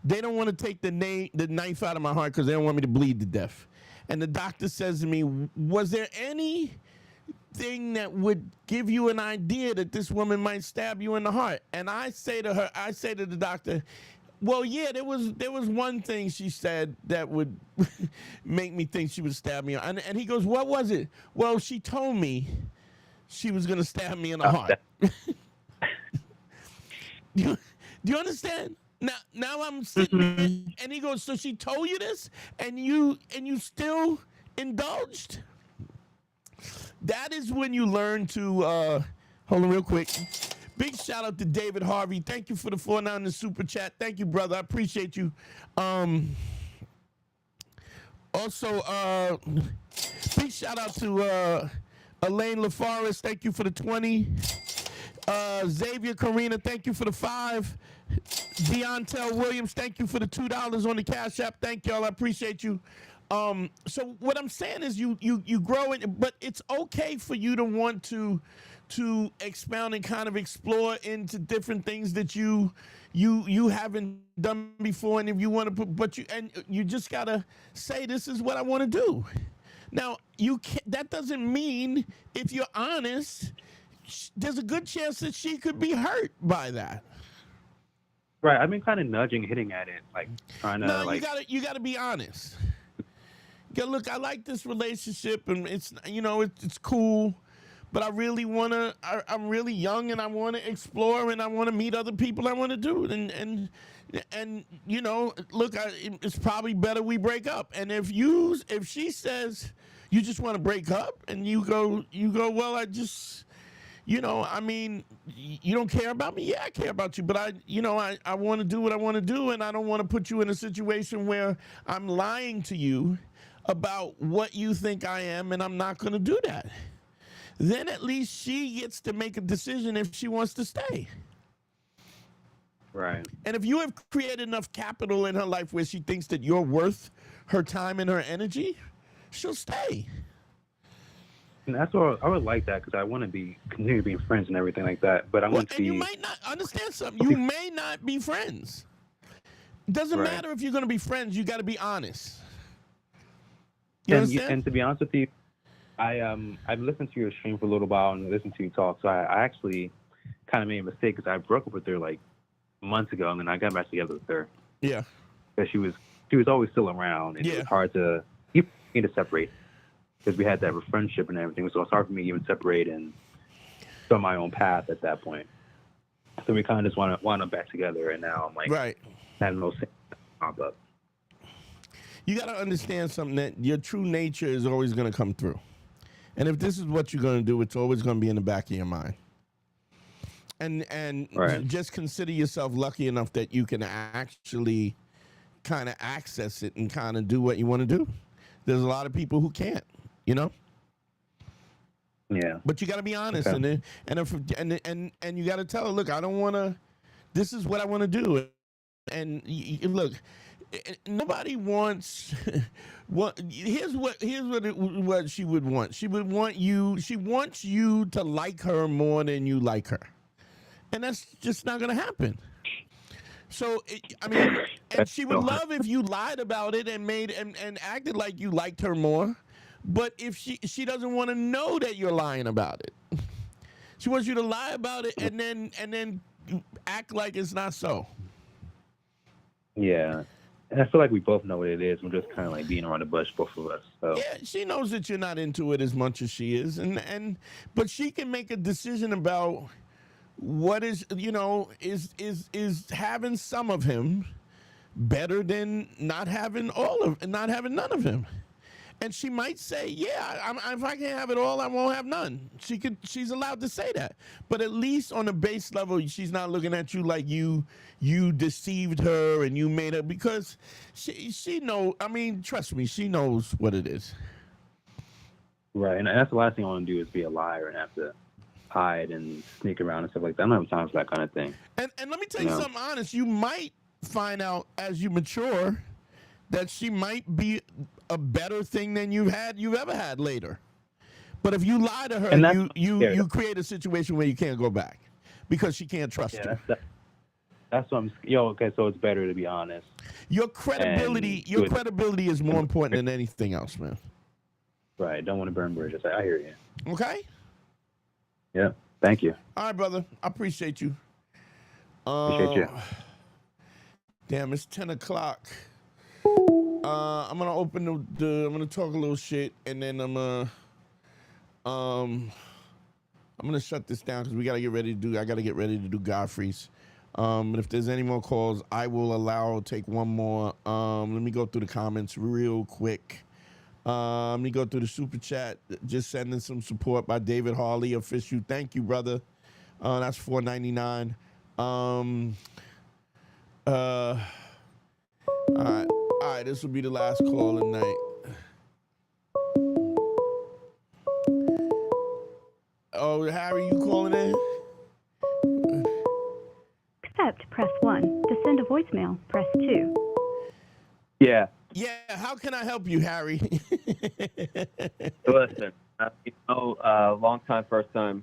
They don't want to take the knife out of my heart because they don't want me to bleed to death. And the doctor says to me, was there anything that would give you an idea that this woman might stab you in the heart? And I say to the doctor, well, yeah, there was one thing she said that would make me think she would stab me. And he goes, what was it? Well, she told me she was going to stab me in the heart. Do you understand? Now I'm sitting there, and he goes, so she told you this, and you still indulged? That is when you learn to, hold on real quick. Big shout out to David Harvey. Thank you for the $4.9 in the super chat. Thank you, brother. I appreciate you. Also, big shout out to Elaine LaForest. Thank you for the 20. Xavier Karina, thank you for the 5. Deontel Williams, thank you for the $2 on the Cash App. Thank y'all. I appreciate you. So what I'm saying is you grow it, but it's okay for you to want to to expound and kind of explore into different things that you haven't done before, and if you want to put, but you just gotta say, this is what I want to do. Now you can't, that doesn't mean, if you're honest, there's a good chance that she could be hurt by that. Right. I've been kind of hitting at it, like trying to. No, you gotta be honest. Yeah, look, I like this relationship, and it's cool, but I really wanna. I'm really young, and I want to explore, and I want to meet other people. I want to do it, and look, it's probably better we break up. And if she says you just want to break up, and you go, well, I just. I mean, you don't care about me? Yeah, I care about you, but I want to do what I want to do, and I don't want to put you in a situation where I'm lying to you about what you think I am, and I'm not going to do that. Then at least she gets to make a decision if she wants to stay. Right. And if you have created enough capital in her life where she thinks that you're worth her time and her energy, she'll stay. And that's what I would like that, because I want to continue being friends and everything like that. But I want to. And you might not understand something. You may not be friends. It doesn't matter if you're going to be friends. You got to be honest. You understand? And to be honest with you, I've listened to your stream for a little while and listened to you talk. So I actually kind of made a mistake, because I broke up with her like months ago, and then I got back together with her. Yeah. Because she was always still around, and it was hard to separate. Because we had that friendship and everything, so it's hard for me to even separate and go my own path at that point. So we kind of just wound up back together, and now I'm like, having no sense pop up. You got to understand something, that your true nature is always going to come through. And if this is what you're going to do, it's always going to be in the back of your mind. And just consider yourself lucky enough that you can actually kind of access it and kind of do what you want to do. There's a lot of people who can't. Yeah. But you got to be honest, and you got to tell her, look, I don't want to. This is what I want to do, and look, nobody wants. Here's what she would want. She would want you. She wants you to like her more than you like her, and that's just not going to happen. So and she would love if you lied about it and made and acted like you liked her more. But if she doesn't want to know that you're lying about it. She wants you to lie about it and then act like it's not so. Yeah. And I feel like we both know what it is. We're just kind of like beating around the bush, both of us. So. Yeah, she knows that you're not into it as much as she is, but she can make a decision about what is having some of him better than not having none of him. And she might say, yeah, if I can't have it all, I won't have none. She's allowed to say that. But at least on the base level, she's not looking at you like you deceived her and you made her, because she know. I mean, trust me, she knows what it is. Right, and that's the last thing I want to do is be a liar and have to hide and sneak around and stuff like that. I don't have time for that kind of thing. And let me tell you something honest. You might find out as you mature that she might be a better thing than you've ever had later. But if you lie to her, you create a situation where you can't go back because she can't trust you. That's what I'm. Okay, so it's better to be honest. Your credibility is more important than anything else, man. Right. Don't want to burn bridges. I hear you. Okay. Yeah. Thank you. All right, brother. I appreciate you. Appreciate you. Damn, it's 10 o'clock. I'm gonna open I'm gonna talk a little shit, and then I'm gonna shut this down because I gotta get ready to do Godfrey's. And if there's any more calls, I will take one more. Let me go through the comments real quick. Let me go through the super chat. Just sending some support by David Harley official. Thank you, brother. That's $4.99. All right, this will be the last call of the night. Oh, Harry, you calling in? Accept, press 1. To send a voicemail, press 2. Yeah. Yeah, how can I help you, Harry? Listen, long time, first time.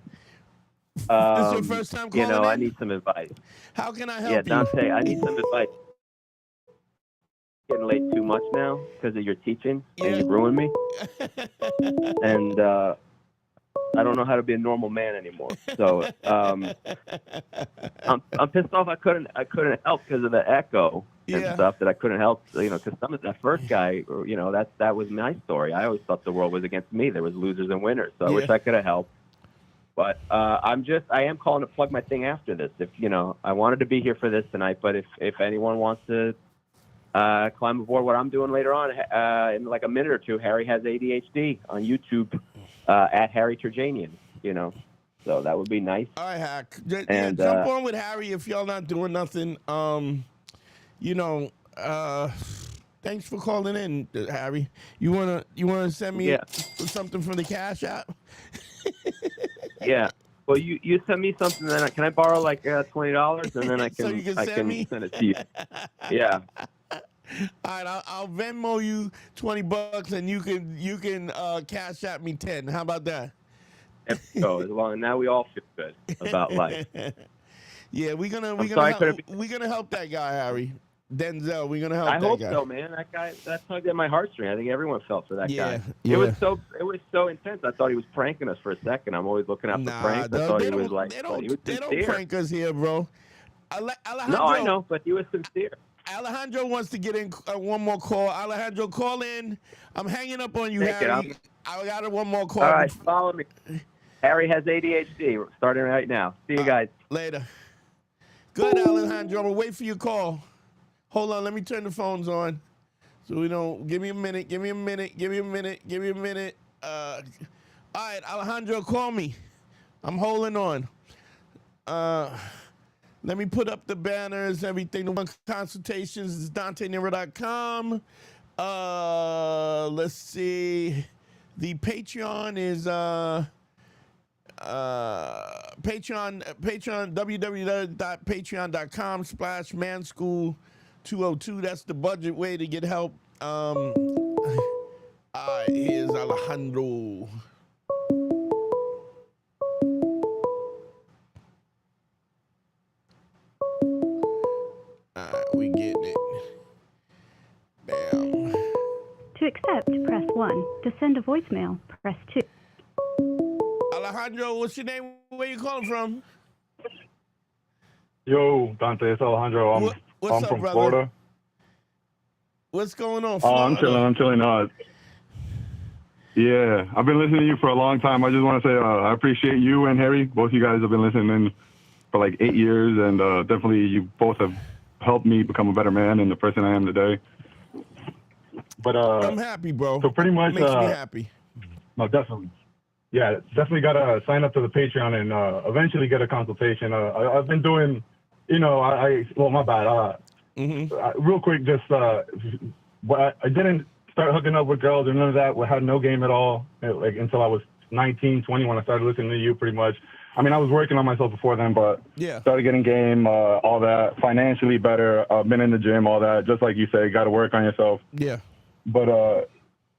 This is your first time calling in? I need some advice. How can I help Yeah, Dante, I need some advice. Getting late too much now because of your teaching, and you ruined me. And I don't know how to be a normal man anymore. So I'm pissed off. I couldn't help because of the echo and stuff that I couldn't help. Because some of that first guy, that was my story. I always thought the world was against me. There was losers and winners. So I wish I could have helped. But I am calling to plug my thing after this. If I wanted to be here for this tonight, but if anyone wants to climb aboard what I'm doing later on in like a minute or two, Harry Has ADHD on YouTube at Harry Turjanian. So that would be nice. All right, Hack. And jump on with Harry if y'all not doing nothing. Thanks for calling in, Harry. You wanna send me something from the Cash App? Yeah. Well, you send me something, then can I borrow like $20, and then I can So you can send it to you. Yeah. All right, I'll Venmo you $20, and you can Cash App me 10. How about that? So now we all feel good about life. Yeah, we're gonna help that guy, Harry. Denzel, we're gonna help that guy. I hope so, man. That guy, that tugged at my heartstring. I think everyone felt for that guy. Yeah. It was so intense. I thought he was pranking us for a second. I'm always looking out for pranks. I thought he was like, they don't prank us here, bro. Alejandro, no, I know, but he was sincere. Alejandro wants to get in one more call. Alejandro, call in. I'm hanging up on you, Harry. I got one more call. All right, follow me. Harry Has ADHD. We're starting right now. See you guys. Later. Good, Alejandro. I'm going to wait for your call. Hold on. Let me turn the phones on. So we don't... Give me a minute. All right, Alejandro, call me. I'm holding on. Let me put up the banners, everything. The one consultations is DanteNero.com. Let's see. The Patreon is Patreon, www.patreon.com/manschool202. That's the budget way to get help. Here's Alejandro. We getting it. Bam. To accept, press 1. To send a voicemail, press 2. Alejandro, what's your name? Where you calling from? Yo, Dante, it's Alejandro. I'm from brother? Florida. What's going on, Florida? I'm chilling. Yeah, I've been listening to you for a long time. I just want to say I appreciate you and Harry. Both of you guys have been listening for like 8 years, and definitely you both have helped me become a better man and the person I am today. But I'm happy, bro. So pretty much makes me happy. No, definitely. Yeah, definitely got to sign up to the Patreon and eventually get a consultation. I've been doing, well, my bad. Real quick, just I didn't start hooking up with girls or none of that. I had no game at all, like until I was 19, 20 when I started listening to you. Pretty much. I mean, I was working on myself before then, but started getting game, all that, financially better. Been in the gym, all that. Just like you say, got to work on yourself. Yeah. But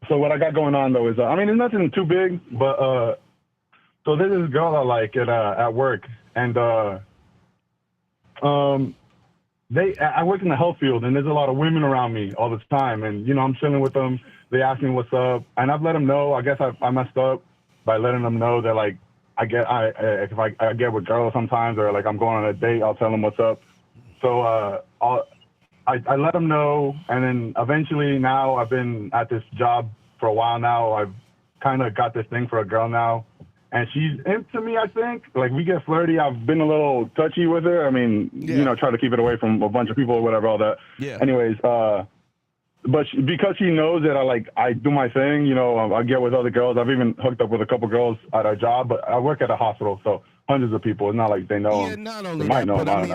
so what I got going on though is, I mean, it's nothing too big, but so there's this girl I like at work, and I work in the health field, and there's a lot of women around me all the time, and I'm chilling with them. They ask me what's up, and I've let them know. I guess I messed up by letting them know that like if I get with girls sometimes, or like I'm going on a date, I'll tell them what's up. So I let them know, and then eventually now I've been at this job for a while now. I've kind of got this thing for a girl now, and she's into me, I think. Like, we get flirty. I've been a little touchy with her. I mean, try to keep it away from a bunch of people or whatever, all that. Yeah. Anyways, but because she knows that I do my thing, I get with other girls. I've even hooked up with a couple girls at our job, but I work at a hospital, so hundreds of people. It's not like they know. Yeah, not only that, but I mean,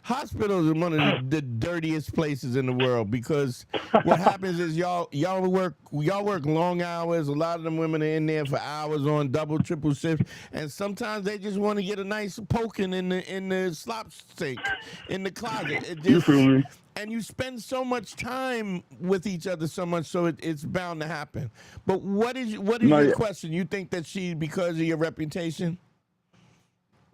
hospitals are one of the dirtiest places in the world, because what happens is y'all work long hours. A lot of them women are in there for hours on double, triple shifts, and sometimes they just want to get a nice poking in the slop sink, in the closet. You feel me? And you spend so much time with each other so much, so it's bound to happen. But what is your question? You think that she, because of your reputation?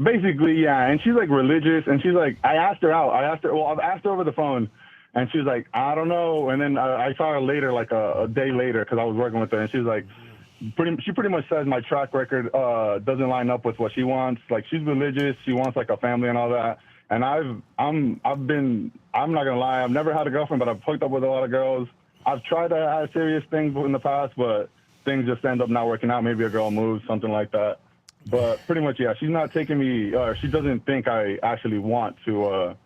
Basically, yeah. And she's like religious, and she's like, I asked her out. I've asked her over the phone, and she was like, I don't know. And then I saw her later, like a day later, because I was working with her, and she was like, she pretty much says my track record doesn't line up with what she wants. Like, she's religious, she wants like a family and all that. And I'm not gonna lie, I've never had a girlfriend, but I've hooked up with a lot of girls. I've tried to have serious things in the past, but things just end up not working out. Maybe a girl moves, something like that. But pretty much, yeah, she's not taking me, she doesn't think I actually want to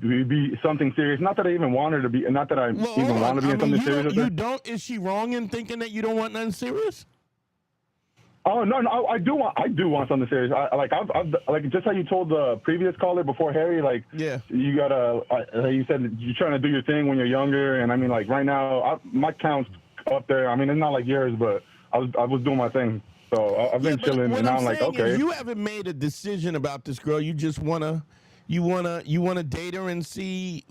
be something serious. Not that I even want her to be, not that I even want to be in something serious. You don't, is she wrong in thinking that you don't want nothing serious? Oh, no, I do want something serious. I've just how you told the previous caller before Harry, like, yeah, you gotta, you said you're trying to do your thing when you're younger. And I mean, like right now, my count's up there. I mean, it's not like yours, but I was doing my thing. So I've been chilling, and now I'm like, okay. You haven't made a decision about this girl. You just wanna date her and see.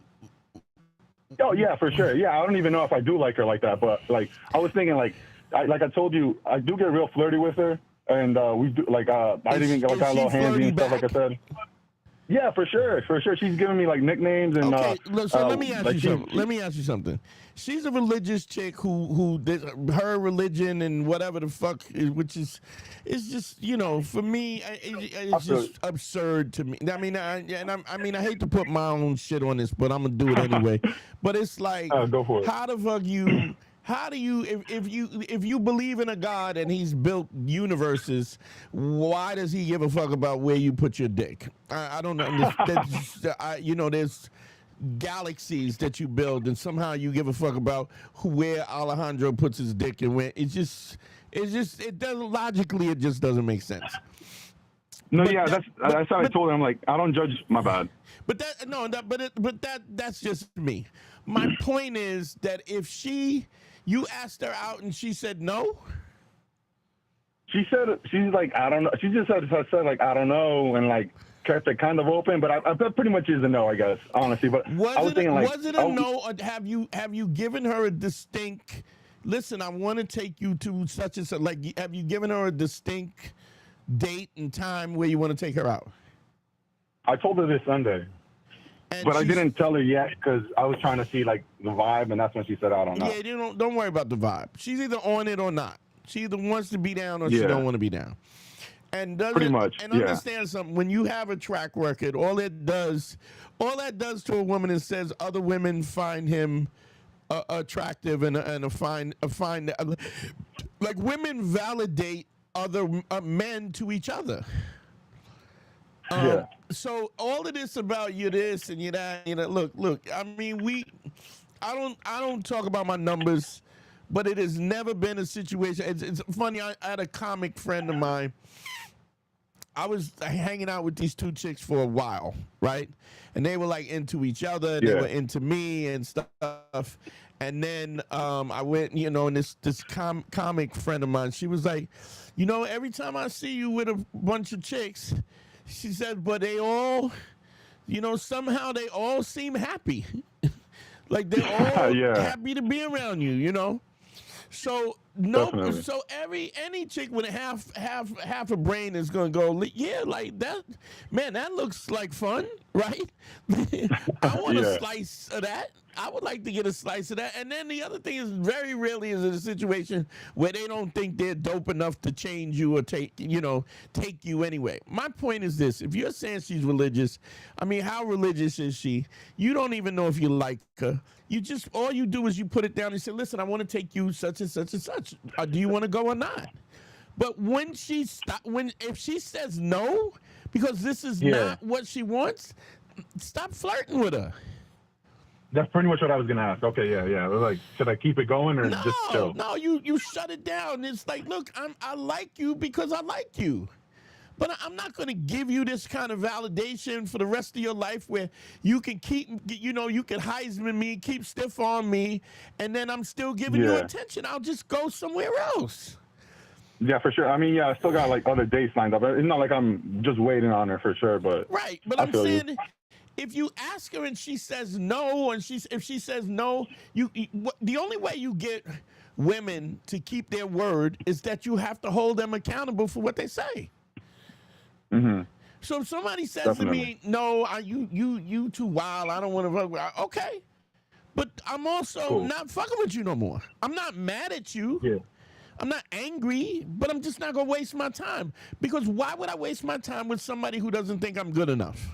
Oh yeah, for sure. Yeah, I don't even know if I do like her like that, but like I was thinking, like I told you, I do get real flirty with her, and we do like I even got a little handsy and stuff, like I said. Yeah, for sure. She's giving me like nicknames and. Okay, so let me ask you something. She's a religious chick who her religion and whatever the fuck, which is, it's just, for me, it's just absurd to me. I mean, I hate to put my own shit on this, but I'm gonna do it anyway. But it's like, go for it. How do you, if you believe in a God and he's built universes, why does he give a fuck about where you put your dick? I don't know. There's galaxies that you build, and somehow you give a fuck about where Alejandro puts his dick and where it doesn't logically, it just doesn't make sense. No, that's how I told her. I'm like, I don't judge. My bad. But that's just me. My point is that if you asked her out and she said no. She's like, I don't know. She just said like, I don't know, and like kept it kind of open. But I pretty much is a no, I guess, honestly. But was it a no? Or have you given her a distinct? Listen, I want to take you to such and such. Like, have you given her a distinct date and time where you want to take her out? I told her this Sunday. But I didn't tell her yet because I was trying to see like the vibe, and that's when she said, I don't know. Yeah, don't worry about the vibe. She's either on it or not. She either wants to be down or she don't want to be down. And pretty much. And understand something. When you have a track record, all that does to a woman is says other women find him attractive and a fine. Like, women validate other men to each other. So all of this about you this and you that, look. I mean, I don't talk about my numbers, but it has never been a situation. It's funny. I had a comic friend of mine. I was hanging out with these two chicks for a while, right? And they were like into each other. They were into me and stuff. And then I went, and this comic friend of mine, she was like, every time I see you with a bunch of chicks, she said, but they all, somehow they all seem happy. Like they're all happy to be around you, So Definitely. So any chick with a half a brain is gonna go, yeah, like that, man, that looks like fun, right? I want a slice of that. I would like to get a slice of that. And then the other thing is, very rarely is it a situation where they don't think they're dope enough to change you or take you anyway. My point is this: if you're saying she's religious, I mean, how religious is she? You don't even know if you like her. All you do is you put it down and say, listen, I want to take you such and such and such. Do you want to go or not? But if she says no, because this is not what she wants, stop flirting with her. That's pretty much what I was gonna ask. Okay, yeah. Like, should I keep it going or just chill? No, you shut it down. It's like, look, I like you because I like you. But I'm not going to give you this kind of validation for the rest of your life where you can you can Heisman me, keep stiff on me, and then I'm still giving you attention. I'll just go somewhere else. Yeah, for sure. I mean, I still got like other dates lined up. It's not like I'm just waiting on her for sure, but right. But I'm saying, if you ask her and she says no, and if she says no, the only way you get women to keep their word is that you have to hold them accountable for what they say. Mm-hmm. So if somebody says to me, "No, you too wild. I don't want to fuck." Okay, but I'm also not fucking with you no more. I'm not mad at you. Yeah. I'm not angry, but I'm just not gonna waste my time, because why would I waste my time with somebody who doesn't think I'm good enough?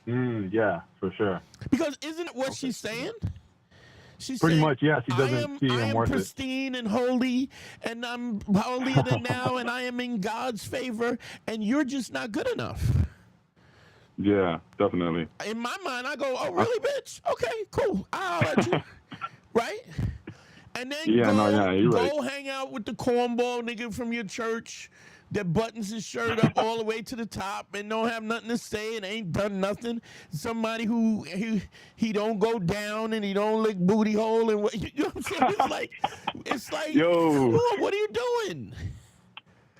Yeah, for sure. Because isn't it what she's saying? She's pretty saying, much, yeah. She doesn't see him worth it. I am pristine and holy, and I'm holier than thou, and I am in God's favor, and you're just not good enough. Yeah, definitely. In my mind, I go, "Oh, really, bitch? Okay, cool. I'll let you." Right? And then go hang out with the cornball nigga from your church that buttons his shirt up all the way to the top and don't have nothing to say and ain't done nothing. Somebody who he don't go down and he don't lick booty hole and what, you know what I'm saying? It's like, yo, what are you doing?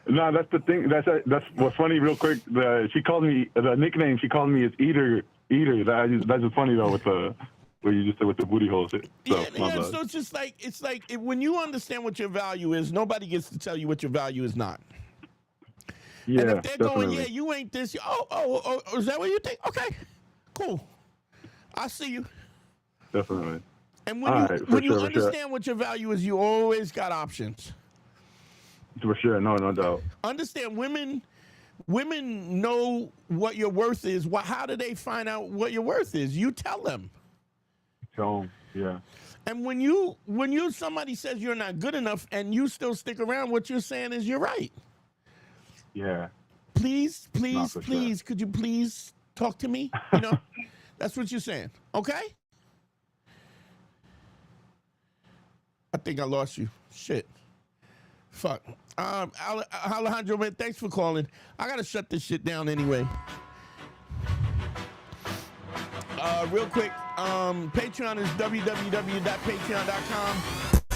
No, that's the thing. That's what's funny. Real quick, she called me the nickname. She called me is Eater. That's just funny though with the. What you just said with the booty hole shit. So it's just like, when you understand what your value is, nobody gets to tell you what your value is not. Yeah, and if they're definitely. going, "Yeah, you ain't this," oh, is that what you think? Okay, cool. I see you. Definitely. And when you understand what your value is, you always got options. For sure, no doubt. Understand, women know what your worth is. How do they find out what your worth is? You tell them. Yeah. And when somebody says you're not good enough and you still stick around, what you're saying is you're right. Yeah. Please, could you please talk to me? You know, that's what you're saying. Okay? I think I lost you. Shit. Fuck. Alejandro, man, thanks for calling. I gotta shut this shit down anyway. Real quick, Patreon is www.patreon.com.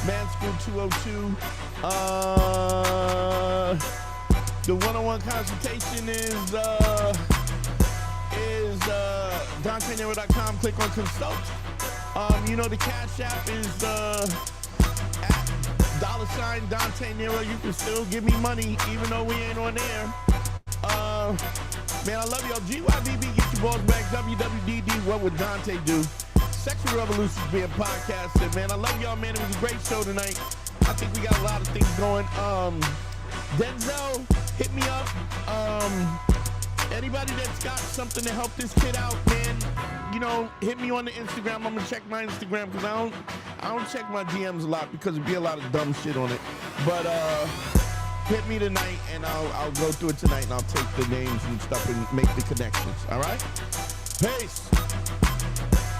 Manschool202. The one-on-one consultation is DanteNero.com. Click on consult. The Cash App is at $ Dante Nero. You can still give me money even though we ain't on air. Man, I love y'all. GYBB, get your balls back. WWDD, what would Dante do? Sexual Revolutions being podcasted, man. I love y'all, man. It was a great show tonight. I think we got a lot of things going. Denzel, hit me up. Anybody that's got something to help this kid out, man, hit me on the Instagram. I'm gonna check my Instagram because I don't check my DMs a lot because it'd be a lot of dumb shit on it. But hit me tonight and I'll go through it tonight and I'll take the names and stuff and make the connections. All right? Peace.